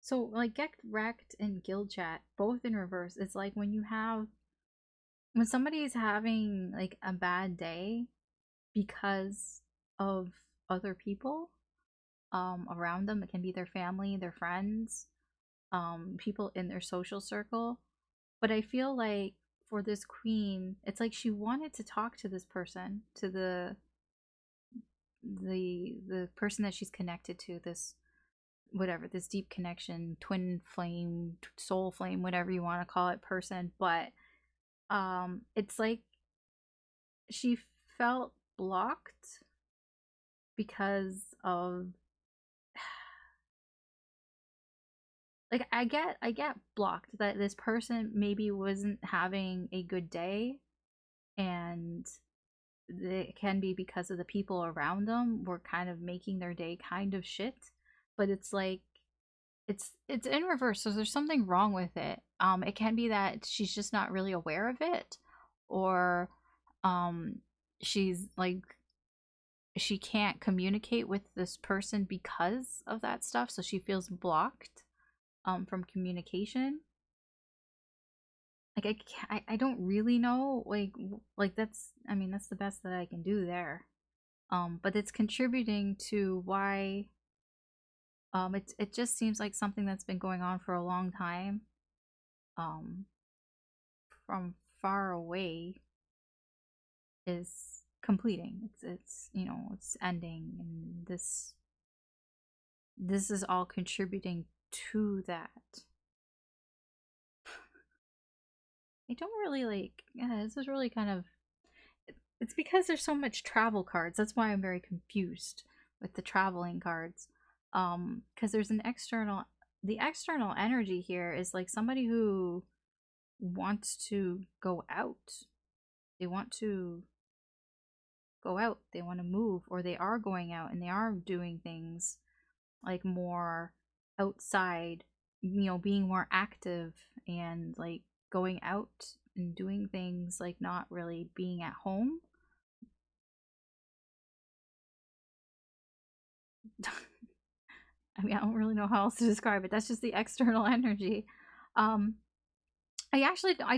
So like get wrecked and guild chat both in reverse. It's like when somebody is having like a bad day because of other people around them. It can be their family, their friends, people in their social circle. But I feel like for this queen, it's like she wanted to talk to this person, to the person that she's connected to, this whatever, this deep connection, twin flame, soul flame, whatever you want to call it, person. But it's like she felt blocked because of, like, I get blocked that this person maybe wasn't having a good day, and it can be because of the people around them were kind of making their day kind of shit. But it's like, it's in reverse, so there's something wrong with it. It can be that she's just not really aware of it, or um she's like, she can't communicate with this person because of that stuff, so she feels blocked from communication. Like I don't really know, like that's, I mean, that's the best that I can do there. But it's contributing to why, it just seems like something that's been going on for a long time, um from far away, is completing. It's it's ending, and this is all contributing to that. I don't really like, yeah, this is really kind of, it's because there's so much travel cards. That's why I'm very confused with the traveling cards. Because there's an external, the external energy here is like somebody who wants to go out. They want to go out. They want to move, or they are going out and they are doing things like more outside, being more active, and like going out and doing things, like not really being at home. I mean, I don't really know how else to describe it. That's just the external energy. Um, I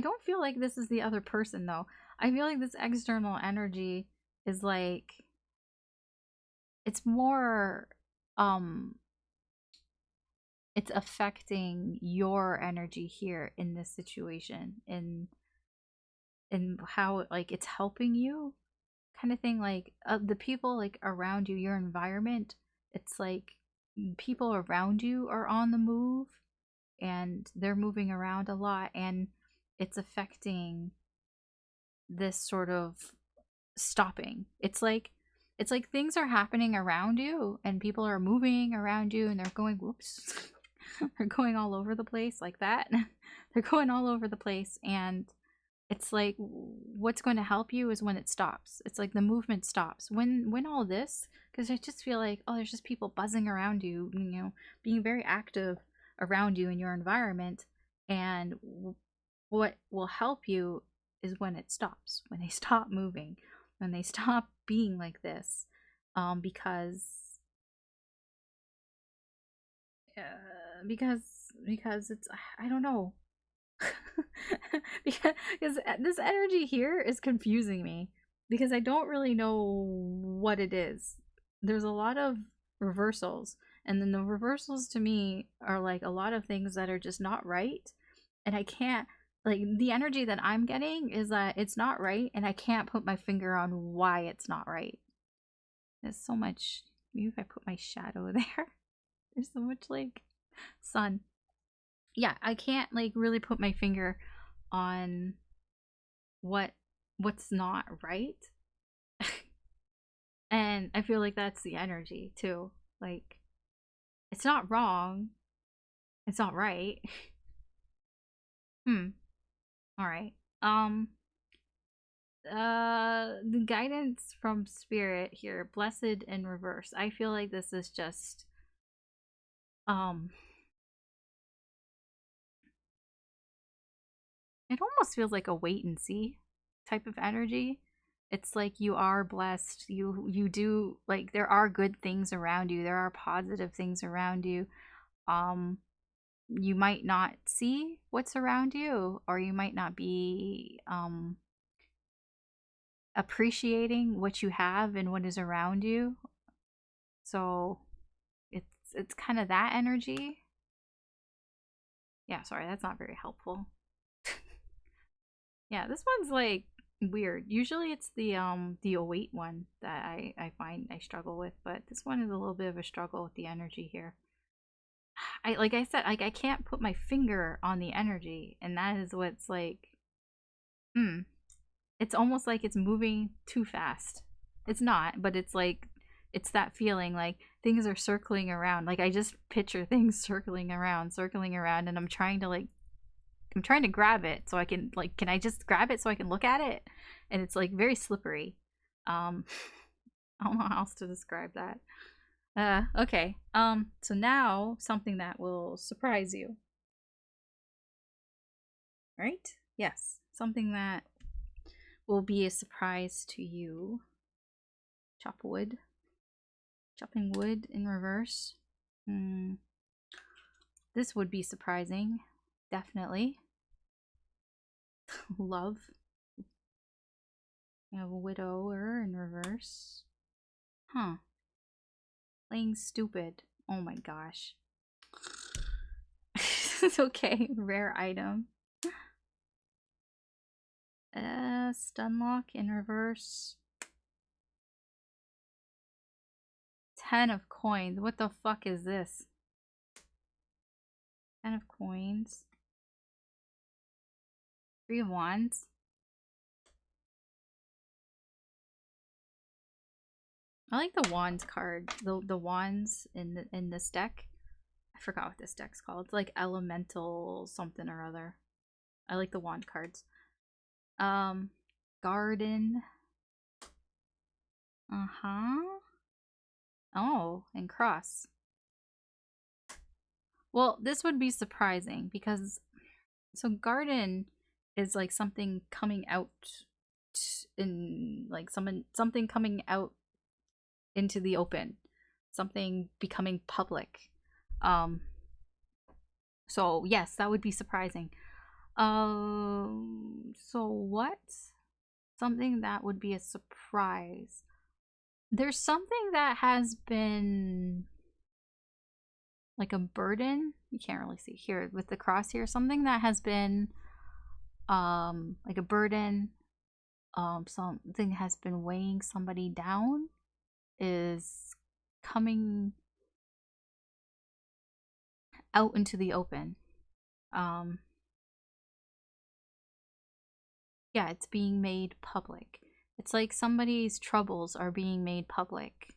don't feel like this is the other person though. I feel like this external energy is like, it's more, um it's affecting your energy here in this situation, in how like it's helping you, kind of thing. Like the people like around you, your environment, it's like people around you are on the move, and they're moving around a lot, and it's affecting this sort of stopping. It's like things are happening around you and people are moving around you and they're going whoops. They're going all over the place like that. They're going all over the place, and it's like what's going to help you is when it stops. It's like the movement stops. When all this, because I just feel like, oh, there's just people buzzing around you, being very active around you in your environment, and what will help you is when it stops, when they stop moving, when they stop being like this, because because it's, I don't know. because this energy here is confusing me because I don't really know what it is. There's a lot of reversals, and then the reversals to me are like a lot of things that are just not right, and I can't, like, the energy that I'm getting is that it's not right and I can't put my finger on why it's not right. There's so much. Maybe if I put my shadow there. There's so much like sun. Yeah, I can't like really put my finger on what's not right. And I feel like that's the energy too. Like, it's not wrong. It's not right. All right. The guidance from spirit here, blessed in reverse. I feel like this is just um it almost feels like a wait and see type of energy. It's like you are blessed. You do, like, there are good things around you. There are positive things around you. Um you might not see what's around you, or you might not be appreciating what you have and what is around you. So it's kind of that energy. Yeah, sorry, that's not very helpful. Yeah, this one's like weird. Usually it's the await one that I find I struggle with, but this one is a little bit of a struggle with the energy here. I, like I said, like I can't put my finger on the energy, and that is what's like it's almost like it's moving too fast. It's not, but it's like it's that feeling like things are circling around. Like I just picture things circling around, and I'm trying to grab it so I can, like, can I just grab it so I can look at it? And it's like very slippery. I don't know how else to describe that. Okay. So now something that will surprise you. Right? Yes. Something that will be a surprise to you. Chop wood. Chopping wood in reverse. This would be surprising. Definitely. Love. We have a widower in reverse. Huh. Playing stupid. Oh my gosh. It's okay. Rare item. Stunlock in reverse. 10 of coins. What the fuck is this? 10 of coins. 3 of wands. I like the wands card. The wands in this deck. I forgot what this deck's called. It's like elemental something or other. I like the wand cards. Garden. Oh, and cross. Well, this would be surprising because so garden is like something coming out in like something coming out into the open, something becoming public. So yes, that would be surprising. So what? Something that would be a surprise. There's something that has been like a burden. You can't really see here with the cross here. Something that has been like a burden. Something has been weighing somebody down is coming out into the open. Yeah, it's being made public. It's like somebody's troubles are being made public,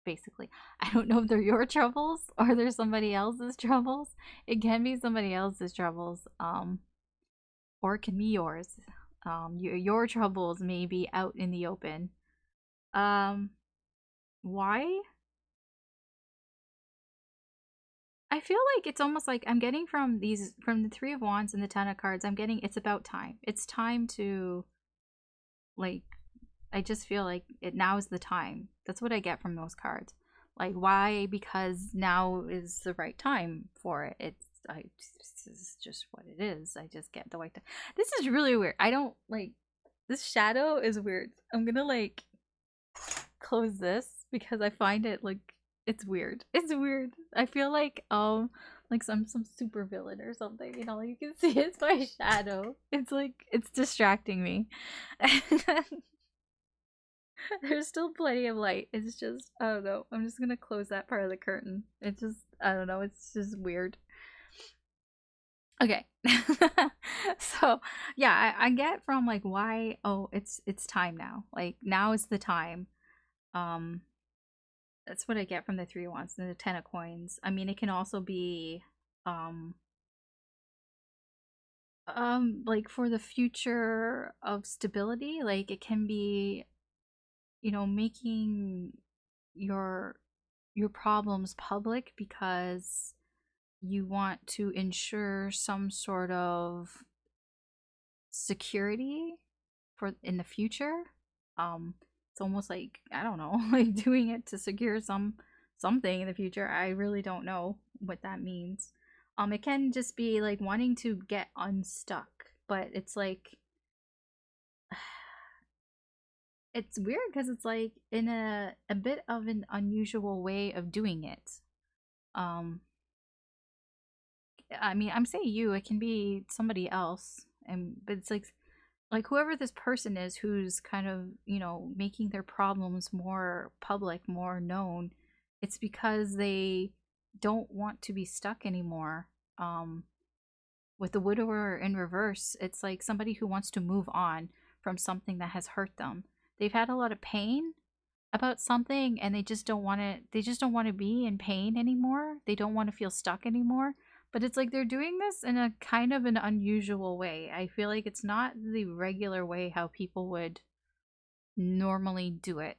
basically. I don't know if they're your troubles or they're somebody else's troubles. It can be somebody else's troubles, or it can be yours. Your troubles may be out in the open. Why? I feel like it's almost like I'm getting from the Three of Wands and the Ten of Cards, I'm getting it's about time. It's time to, like, I just feel like now is the time. That's what I get from those cards. Like, why? Because now is the right time for it. This is just what it is. I just get the right time. This is really weird. I don't like this shadow is weird. I'm gonna like close this because I find it like it's weird. It's weird. I feel like some super villain or something. You know, you can see it's my shadow. It's like it's distracting me. There's still plenty of light. It's just I don't know. I'm just gonna close that part of the curtain. It just I don't know. It's just weird. Okay. So yeah, I get from like why it's time now. Like now is the time. Um that's what I get from the Three of Wands and the Ten of Coins. I mean it can also be um like for the future of stability, like it can be, you know, making your problems public because you want to ensure some sort of security for in the future. It's almost like I don't know, like doing it to secure something in the future. I really don't know what that means. It can just be like wanting to get unstuck, but it's like it's weird because it's like in a bit of an unusual way of doing it. Um, I mean, I'm saying you, it can be somebody else, and but it's like whoever this person is who's kind of, you know, making their problems more public, more known. It's because they don't want to be stuck anymore. Um, with the widower in reverse, it's like somebody who wants to move on from something that has hurt them. They've had a lot of pain about something and they just don't want to be in pain anymore. They don't want to feel stuck anymore. But it's like they're doing this in a kind of an unusual way. I feel like it's not the regular way how people would normally do it.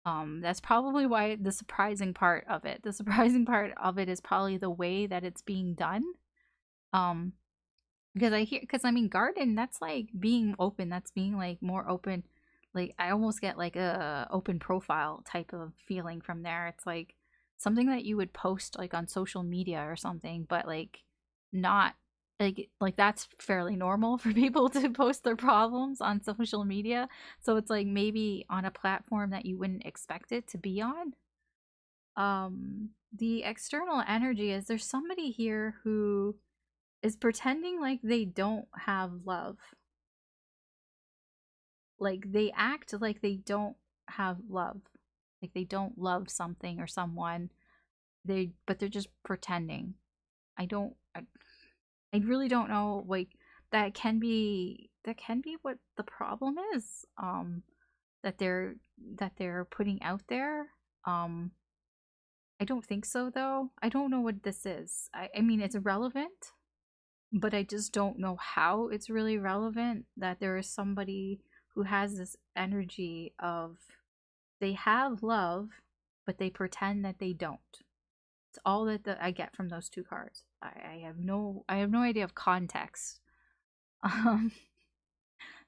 That's probably why the surprising part of it. The surprising part of it is probably the way that it's being done. Um, because I mean garden, that's like being open, that's being like more open. Like I almost get like a open profile type of feeling from there. It's like something that you would post like on social media or something, but like not like that's fairly normal for people to post their problems on social media. So it's like maybe on a platform that you wouldn't expect it to be on. The external energy is there's somebody here who is pretending like they don't have love. Like they act like they don't have love. Like they don't love something or someone. But they're just pretending. I don't I really don't know, like that can be what the problem is. That they're putting out there. I don't think so though. I don't know what this is. I mean it's relevant, but I just don't know how it's really relevant that there is somebody who has this energy of they have love, but they pretend that they don't. It's all that I get from those two cards. I have no idea of context. Um,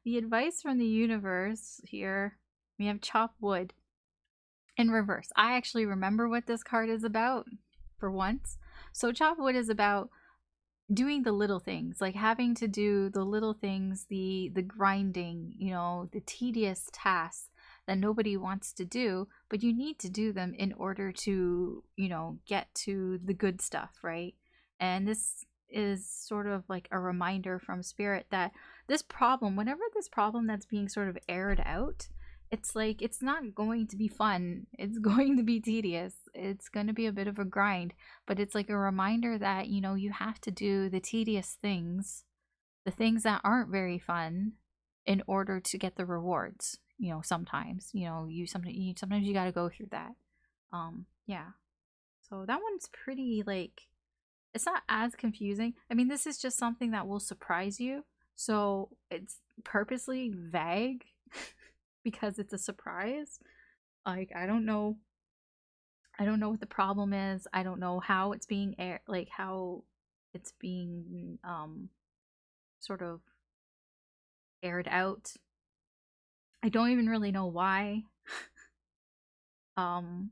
the advice from the universe here, we have chop wood in reverse. I actually remember what this card is about for once. So chop wood is about doing the little things, like having to do the little things, the grinding, you know, the tedious tasks that nobody wants to do, but you need to do them in order to, you know, get to the good stuff, right? And this is sort of like a reminder from spirit that this problem, whenever this problem that's being sort of aired out, it's like it's not going to be fun. It's going to be tedious. It's going to be a bit of a grind, but it's like a reminder that, you know, you have to do the tedious things, the things that aren't very fun in order to get the rewards. You know, sometimes, you know, sometimes you got to go through that. Yeah. So that one's pretty like it's not as confusing. I mean, this is just something that will surprise you. So it's purposely vague because it's a surprise. Like I don't know. I don't know what the problem is. I don't know how it's being like how it's being sort of aired out. I don't even really know why. um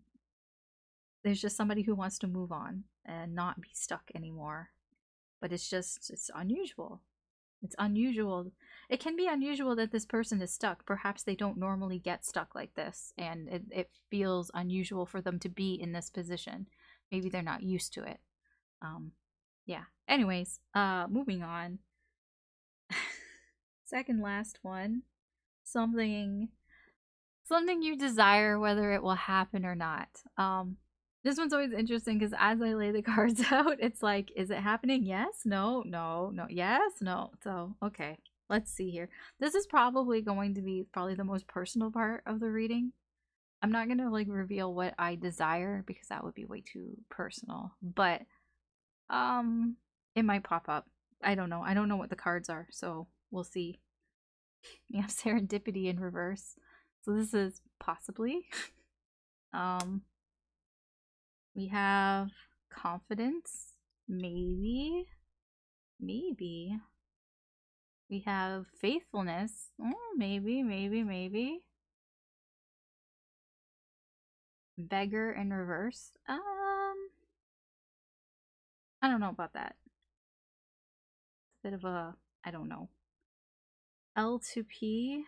there's just somebody who wants to move on and not be stuck anymore. But it's unusual. It's unusual. It can be unusual that this person is stuck. Perhaps they don't normally get stuck like this, and it feels unusual for them to be in this position. Maybe they're not used to it. Yeah. Anyways, moving on. Second last one. Something you desire, whether it will happen or not. This one's always interesting because as I lay the cards out, it's like, is it happening? Yes, no, no, no, yes, no. So, okay, let's see here. This is probably going to be the most personal part of the reading. I'm not going to like reveal what I desire because that would be way too personal, but it might pop up. I don't know. I don't know what the cards are, so we'll see. We have serendipity in reverse. So this is possibly. We have confidence, maybe. Maybe. We have faithfulness. Maybe. Beggar in reverse. I don't know about that. It's a bit of a I don't know. L to P.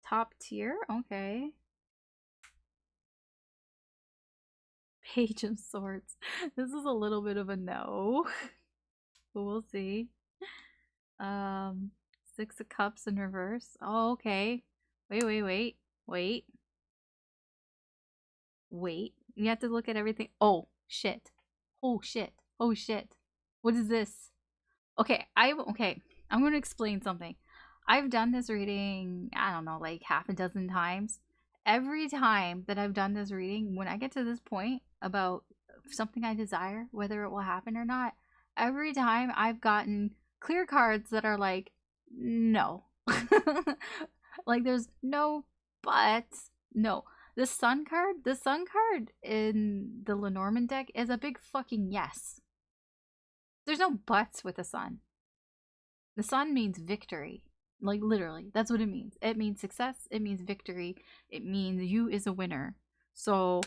Top tier. Okay. Page of Swords. This is a little bit of a no. But we'll see. Six of Cups in reverse. Oh, okay. Wait. You have to look at everything. Oh, shit. Oh, shit. Oh, shit. What is this? Okay, I'm going to explain something. I've done this reading, I don't know, like half a dozen times. Every time that I've done this reading, when I get to this point about something I desire, whether it will happen or not, every time I've gotten clear cards that are like, no. Like there's no buts. No. The sun card in the Lenormand deck is a big fucking yes. There's no buts with the sun. The sun means victory. Like literally, that's what it means. It means success, it means victory, it means you is a winner. So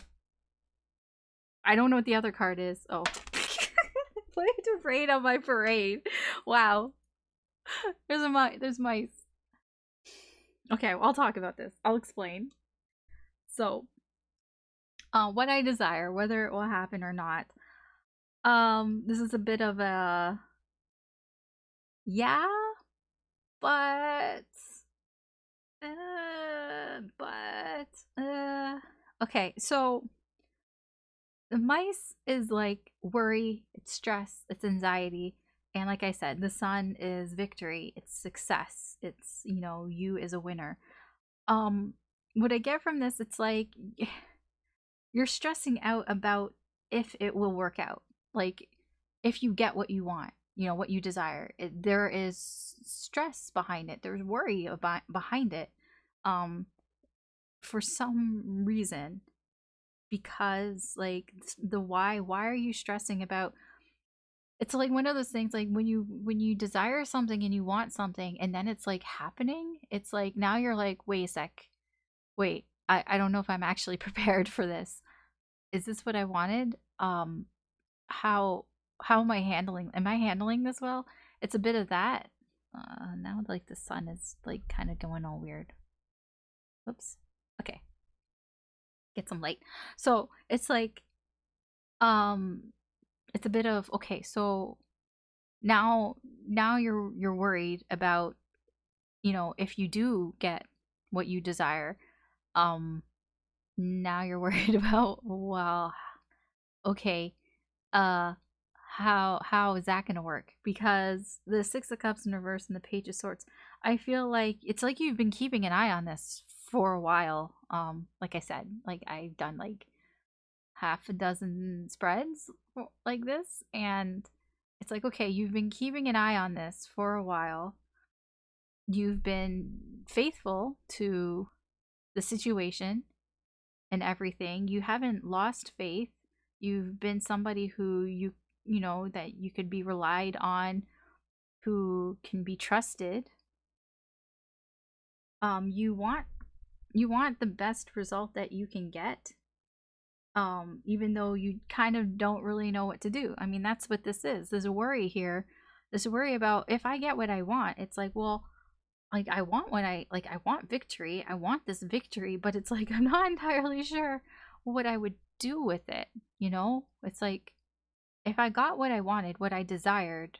I don't know what the other card is. Oh. Play to rain on my parade. Wow. There's mice. Okay, I'll talk about this. I'll explain. So, what I desire, whether it will happen or not. This is a bit of a yeah, but okay, so the mice is like worry, it's stress, it's anxiety, and like I said, the sun is victory, it's success, it's, you know, you is a winner. What I get from this, it's like you're stressing out about if it will work out, like if you get what you want, you know, what you desire. There is stress behind it, there's worry about behind it, for some reason, because like the why are you stressing about. It's like one of those things, like when you desire something and you want something and then it's like happening, it's like now you're like, wait a sec, wait, I don't know if I'm actually prepared for this. Is this what I wanted? How am I handling this well? It's a bit of that. Now like the sun is like kind of going all weird. Oops. Okay. Get some light. So it's like it's a bit of okay, so now you're worried about you know, if you do get what you desire, um now you're worried about, well, okay, uh how is that going to work? Because the 6 of cups in reverse and the page of swords, I feel like it's like you've been keeping an eye on this for a while. Like I said, like I've done like half a dozen spreads like this, and it's like, okay, you've been keeping an eye on this for a while. You've been faithful to the situation and everything. You haven't lost faith. You've been somebody who you know that you could be relied on, who can be trusted. You want the best result that you can get. Even though you kind of don't really know what to do. I mean, that's what this is. There's a worry here. There's a worry about, if I get what I want, it's like, well, like I want what I want victory. I want this victory, but it's like I'm not entirely sure what I would do with it, you know? It's like, if I got what I wanted, what I desired,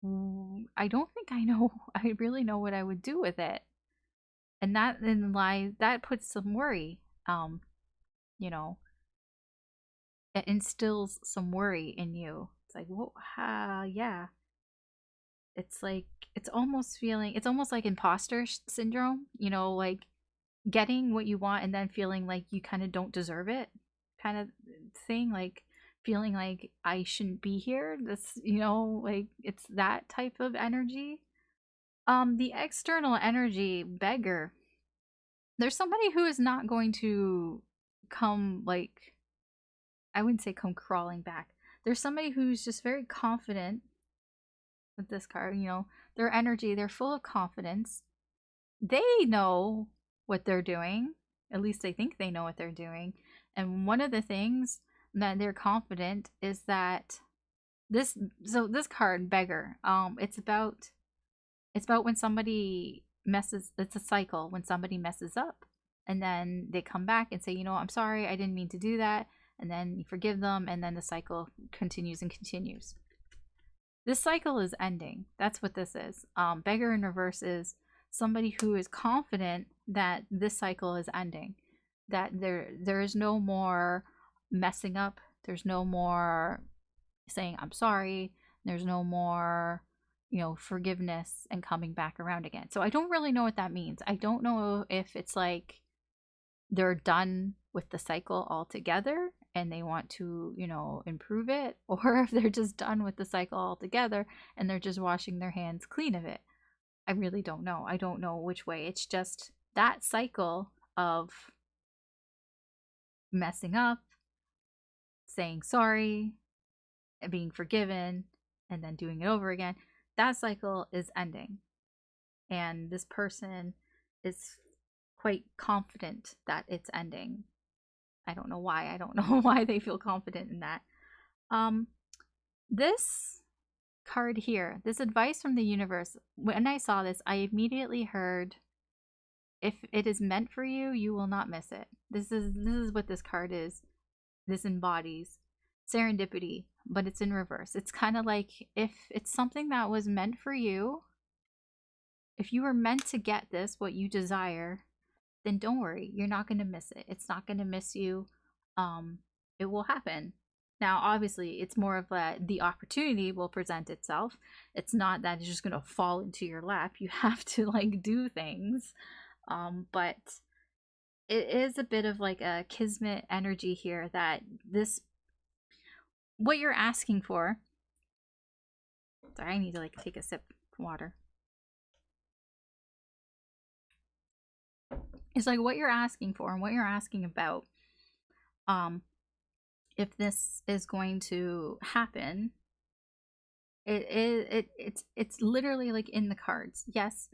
I don't think I know I really know what I would do with it. And that then lies, that puts some worry. You know, it instills some worry in you. It's like, well, yeah. It's like, it's almost like imposter syndrome, you know, like getting what you want and then feeling like you kind of don't deserve it, kind of thing. Like feeling like I shouldn't be here. This, you know, like it's that type of energy. The external energy beggar, there's somebody who is not going to come, like, I wouldn't say come crawling back. There's somebody who's just very confident with this card, you know, their energy, they're full of confidence. They know what they're doing. At least they think they know what they're doing. And one of the things that they're confident is that this card, beggar, it's about when somebody messes, it's a cycle when somebody messes up and then they come back and say, you know, I'm sorry, I didn't mean to do that. And then you forgive them, and then the cycle continues and continues. This cycle is ending. That's what this is. Beggar in reverse is somebody who is confident that this cycle is ending, that there is no more messing up. There's no more saying I'm sorry. There's no more, you know, forgiveness and coming back around again. So I don't really know what that means. I don't know if it's like they're done with the cycle altogether and they want to, you know, improve it, or if they're just done with the cycle altogether and they're just washing their hands clean of it. I really don't know. I don't know which way. It's just that cycle of messing up, saying sorry, and being forgiven, and then doing it over again. That cycle is ending. And this person is quite confident that it's ending. I don't know why. I don't know why they feel confident in that. This card here, this advice from the universe, when I saw this, I immediately heard, if it is meant for you, you will not miss it. This is what this card is. This embodies serendipity, but it's in reverse. It's kind of like, if it's something that was meant for you, if you were meant to get this, what you desire, then don't worry, you're not going to miss it. It's not going to miss you. It will happen. Now, obviously, it's more of the opportunity will present itself. It's not that it's just going to fall into your lap. You have to like do things. But it is a bit of like a kismet energy here, that this, what you're asking for. Sorry, I need to like take a sip of water. It's like what you're asking for and what you're asking about. If this is going to happen, it's literally like in the cards. Yes,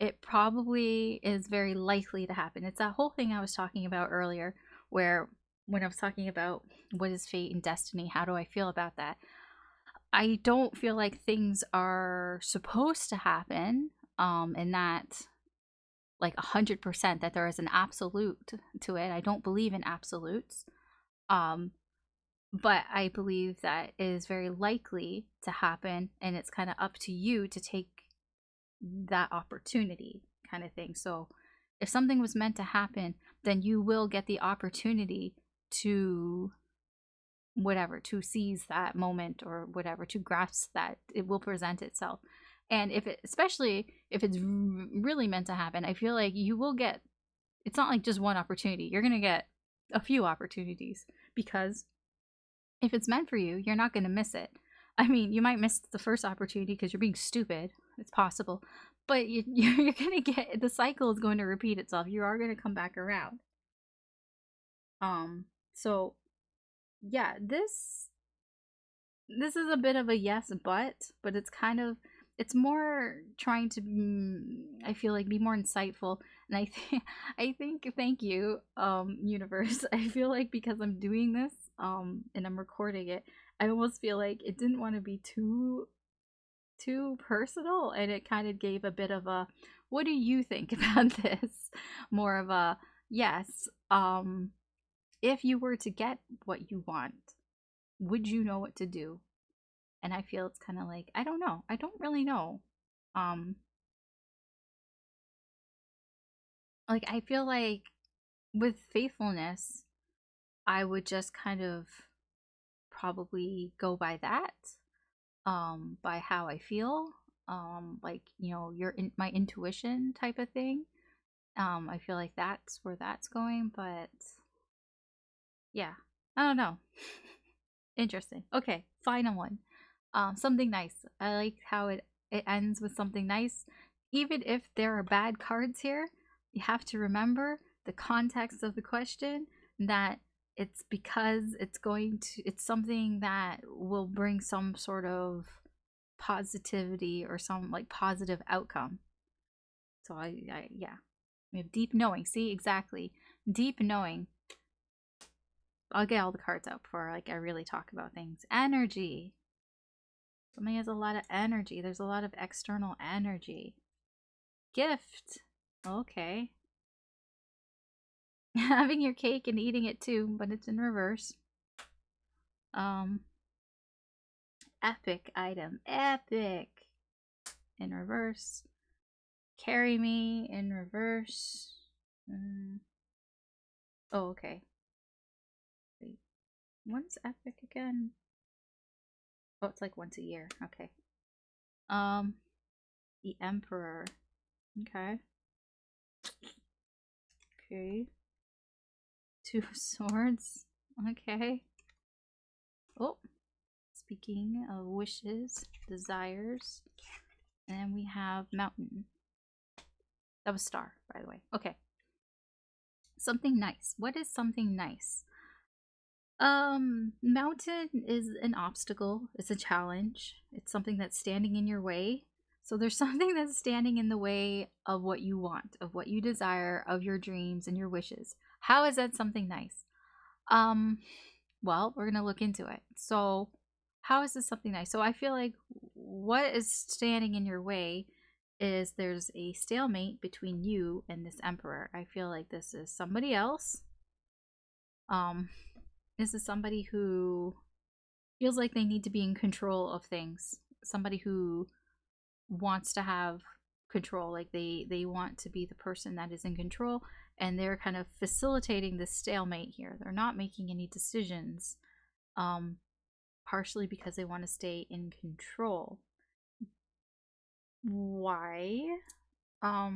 it probably is very likely to happen. It's that whole thing I was talking about earlier, where when I was talking about what is fate and destiny, how do I feel about that? I don't feel like things are supposed to happen, and that like 100% that there is an absolute to it. I don't believe in absolutes. But I believe that it is very likely to happen, and it's kind of up to you to take that opportunity kind of thing. So if something was meant to happen, then you will get the opportunity to whatever, to seize that moment or whatever, to grasp that it will present itself. And if it, especially if it's really meant to happen, I feel like you will get, it's not like just one opportunity. You're going to get a few opportunities, because if it's meant for you, you're not going to miss it. I mean, you might miss the first opportunity because you're being stupid. It's possible. But you're going to get, the cycle is going to repeat itself. You are going to come back around. So yeah, this is a bit of a yes but it's kind of, it's more trying to I feel like be more insightful. And I think, thank you, universe. I feel like because I'm doing this and I'm recording it, I almost feel like it didn't want to be too personal, and it kind of gave a bit of a, what do you think about this, more of a yes. If you were to get what you want, would you know what to do? And I feel it's kind of like, I don't know. I don't really know. Um like, I feel like with faithfulness, I would just kind of probably go by that, by how I feel, like, you know, my intuition type of thing. I feel like that's where that's going, but yeah, I don't know. Interesting. Okay, final one. Something nice. I like how it ends with something nice. Even if there are bad cards here, you have to remember the context of the question, that it's because it's something that will bring some sort of positivity or some like positive outcome. So yeah, we have deep knowing. See, exactly, deep knowing. I'll get all the cards out before like I really talk about things. Energy. Something has a lot of energy. There's a lot of external energy. Gift. Okay. Having your cake and eating it too, but it's in reverse. Epic item. Epic. In reverse. Carry me in reverse. Oh, okay. Wait. When's epic again? Oh, it's like once a year. Okay. The Emperor. Okay. Okay. Two of Swords. Okay. Oh, speaking of wishes, desires, and we have Mountain. That was Star, by the way. Okay. Something nice. What is something nice? Mountain is an obstacle. It's a challenge. It's something that's standing in your way. So there's something that's standing in the way of what you want, of what you desire, of your dreams and your wishes. How is that something nice? Well, we're going to look into it. So, how is this something nice? So, I feel like what is standing in your way is there's a stalemate between you and this emperor. I feel like this is somebody else. This is somebody who feels like they need to be in control of things. Somebody who wants to have control, like they want to be the person that is in control, and they're kind of facilitating this stalemate here. They're not making any decisions, partially because they want to stay in control. Why? How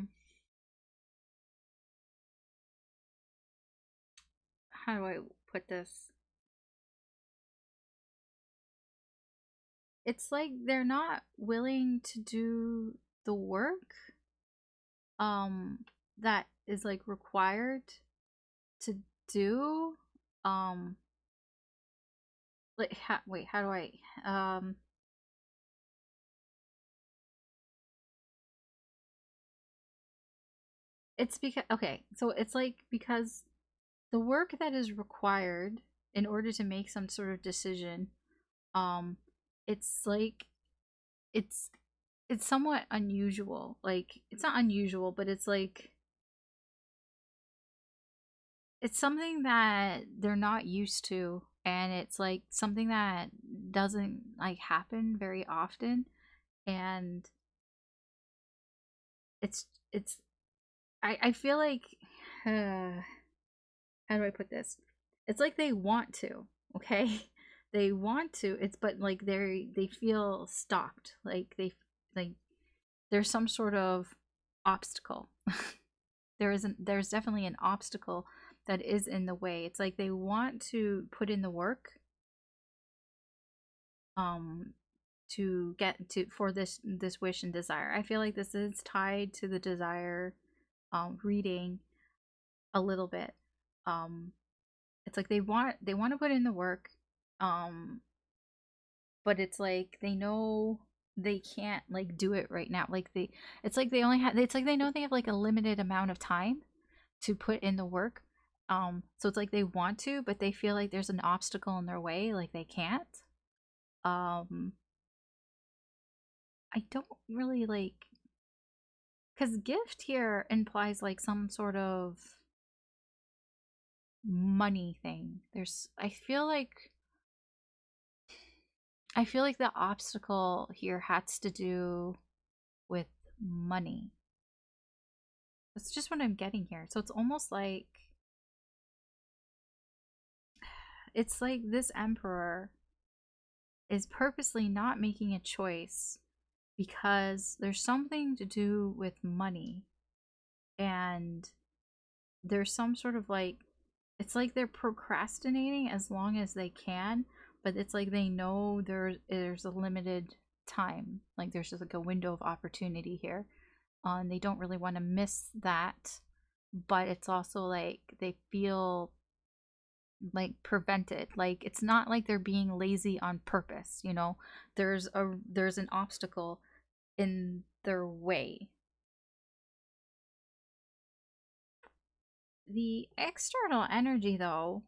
do I put this? It's like they're not willing to do the work that is like required to do. um like wait, how do I it's because, okay, so it's like because the work that is required in order to make some sort of decision, um it's like it's it's somewhat unusual. Like, it's not unusual, but it's like it's something that they're not used to, and it's like something that doesn't like happen very often. And it's I feel like how do I put this? It's like they want to, okay? They want to. It's but like they feel stopped. Like there's some sort of obstacle. There's definitely an obstacle that is in the way. It's like they want to put in the work um to get to for this wish and desire. I feel like this is tied to the desire reading a little bit. Um it's like they want to put in the work, um but it's like they know they can't like do it right now. Like they it's like they only have it's like they know they have like a limited amount of time to put in the work. So it's like they want to, but they feel like there's an obstacle in their way, like they can't. um I don't really like, because gift here implies like some sort of money thing. I feel like the obstacle here has to do with money. That's just what I'm getting here. So it's like this emperor is purposely not making a choice because there's something to do with money, and there's some sort of like, it's like they're procrastinating as long as they can, but it's like they know there's a limited time, like there's just like a window of opportunity here, and they don't really want to miss that. But it's also like they feel like prevented, like it's not like they're being lazy on purpose, you know. There's an obstacle in their way. The external energy though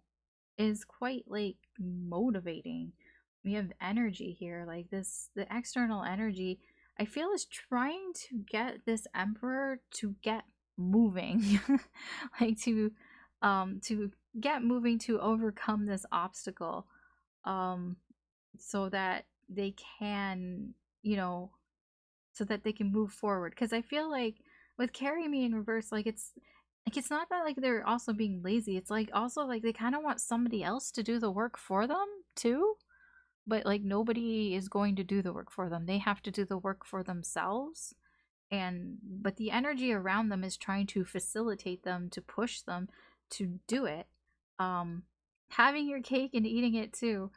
is quite like motivating. We have energy here, like this, the external energy I feel is trying to get this emperor to get moving. Like to get moving, to overcome this obstacle, um so that they can, you know, so that they can move forward. Because I feel like with carry me in reverse, like it's not that like they're also being lazy, it's like also like they kind of want somebody else to do the work for them too, but like nobody is going to do the work for them, they have to do the work for themselves. And but the energy around them is trying to facilitate them, to push them to do it. um Having your cake and eating it too,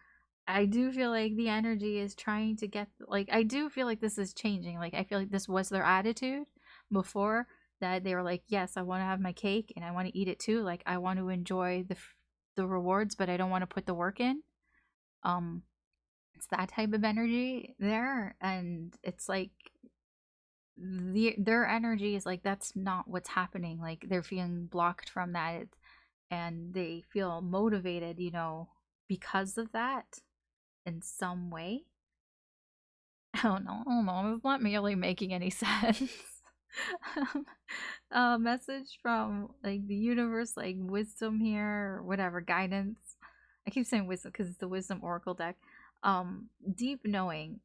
I do feel like the energy is trying to get, like, I do feel like this is changing. Like I feel like this was their attitude before, that they were like, yes, I want to have my cake and I want to eat it too, like I want to enjoy the rewards, but I don't want to put the work in. um it's that type of energy there, and it's like their energy is like that's not what's happening, like they're feeling blocked from that, and they feel motivated, you know, because of that in some way. It's not really making any sense. A message from like the universe, like wisdom here, or whatever, guidance. I keep saying wisdom because it's the wisdom oracle deck. Deep knowing.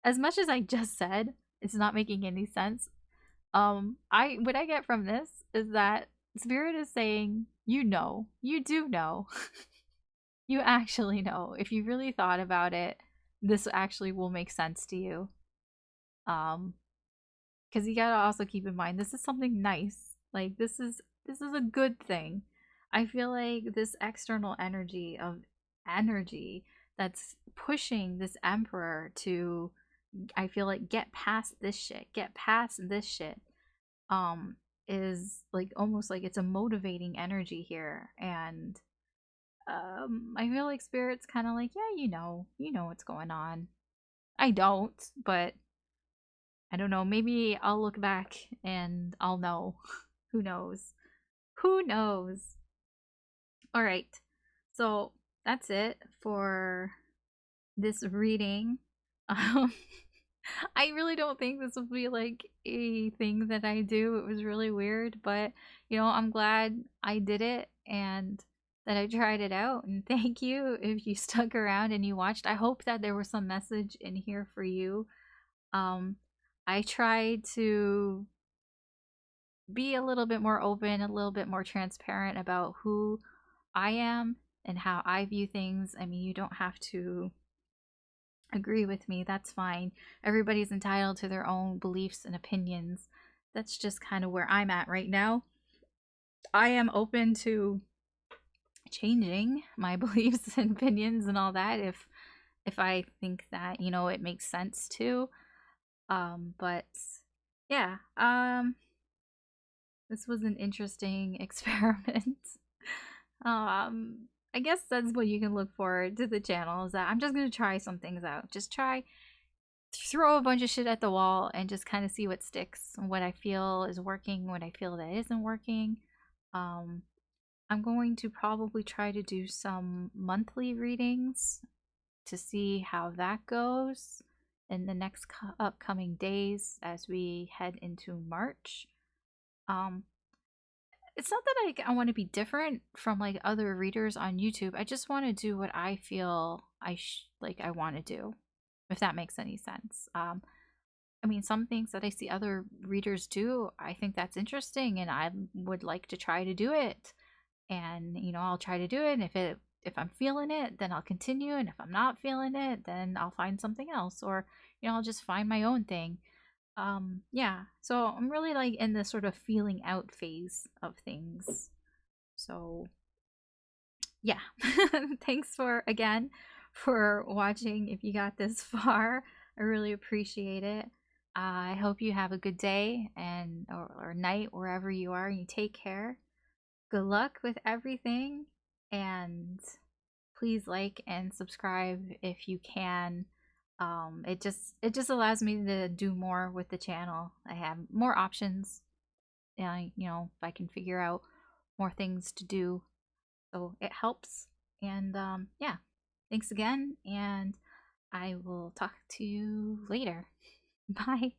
As much as I just said, it's not making any sense. I what I get from this is that spirit is saying, you do know. You actually know. If you really thought about it, this actually will make sense to you. Um, because you gotta also keep in mind this is something nice. Like this is a good thing. I feel like this external energy of energy that's pushing this emperor to, I feel like, get past this shit, get past this shit. Um, is like almost like it's a motivating energy here, and I feel like spirit's kind of like, yeah, you know what's going on. I don't, but I don't know, maybe I'll look back and I'll know. Who knows? Who knows? All right. So, that's it for this reading. Um I really don't think this will be like a thing that I do. It was really weird, but you know, I'm glad I did it and that I tried it out. And thank you if you stuck around and you watched. I hope that there was some message in here for you. Um I try to be a little bit more open, a little bit more transparent about who I am and how I view things. I mean, you don't have to agree with me, that's fine. Everybody's entitled to their own beliefs and opinions. That's just kind of where I'm at right now. I am open to changing my beliefs and opinions and all that if I think that, you know, it makes sense to. But yeah, this was an interesting experiment. I guess that's what you can look forward to the channel, is that I'm just gonna try some things out. Just try throw a bunch of shit at the wall and just kind of see what sticks, what I feel is working, what I feel that isn't working. Um, I'm going to probably try to do some monthly readings to see how that goes in the next upcoming days as we head into March. Um, it's not that I want to be different from like other readers on YouTube. I just want to do what I feel I want to do, if that makes any sense. I mean, some things that I see other readers do, I think that's interesting, and I would like to try to do it. And you know, I'll try to do it. And if I'm feeling it, then I'll continue. And if I'm not feeling it, then I'll find something else, or you know, I'll just find my own thing. Yeah. So I'm really like in the sort of feeling out phase of things. So yeah. Thanks for again for watching. If you got this far, I really appreciate it. I hope you have a good day and or night wherever you are, and you take care. Good luck with everything, and please like and subscribe if you can. It just allows me to do more with the channel. I have more options, and you know, if I can figure out more things to do, so it helps. And yeah, thanks again, and I will talk to you later. Bye.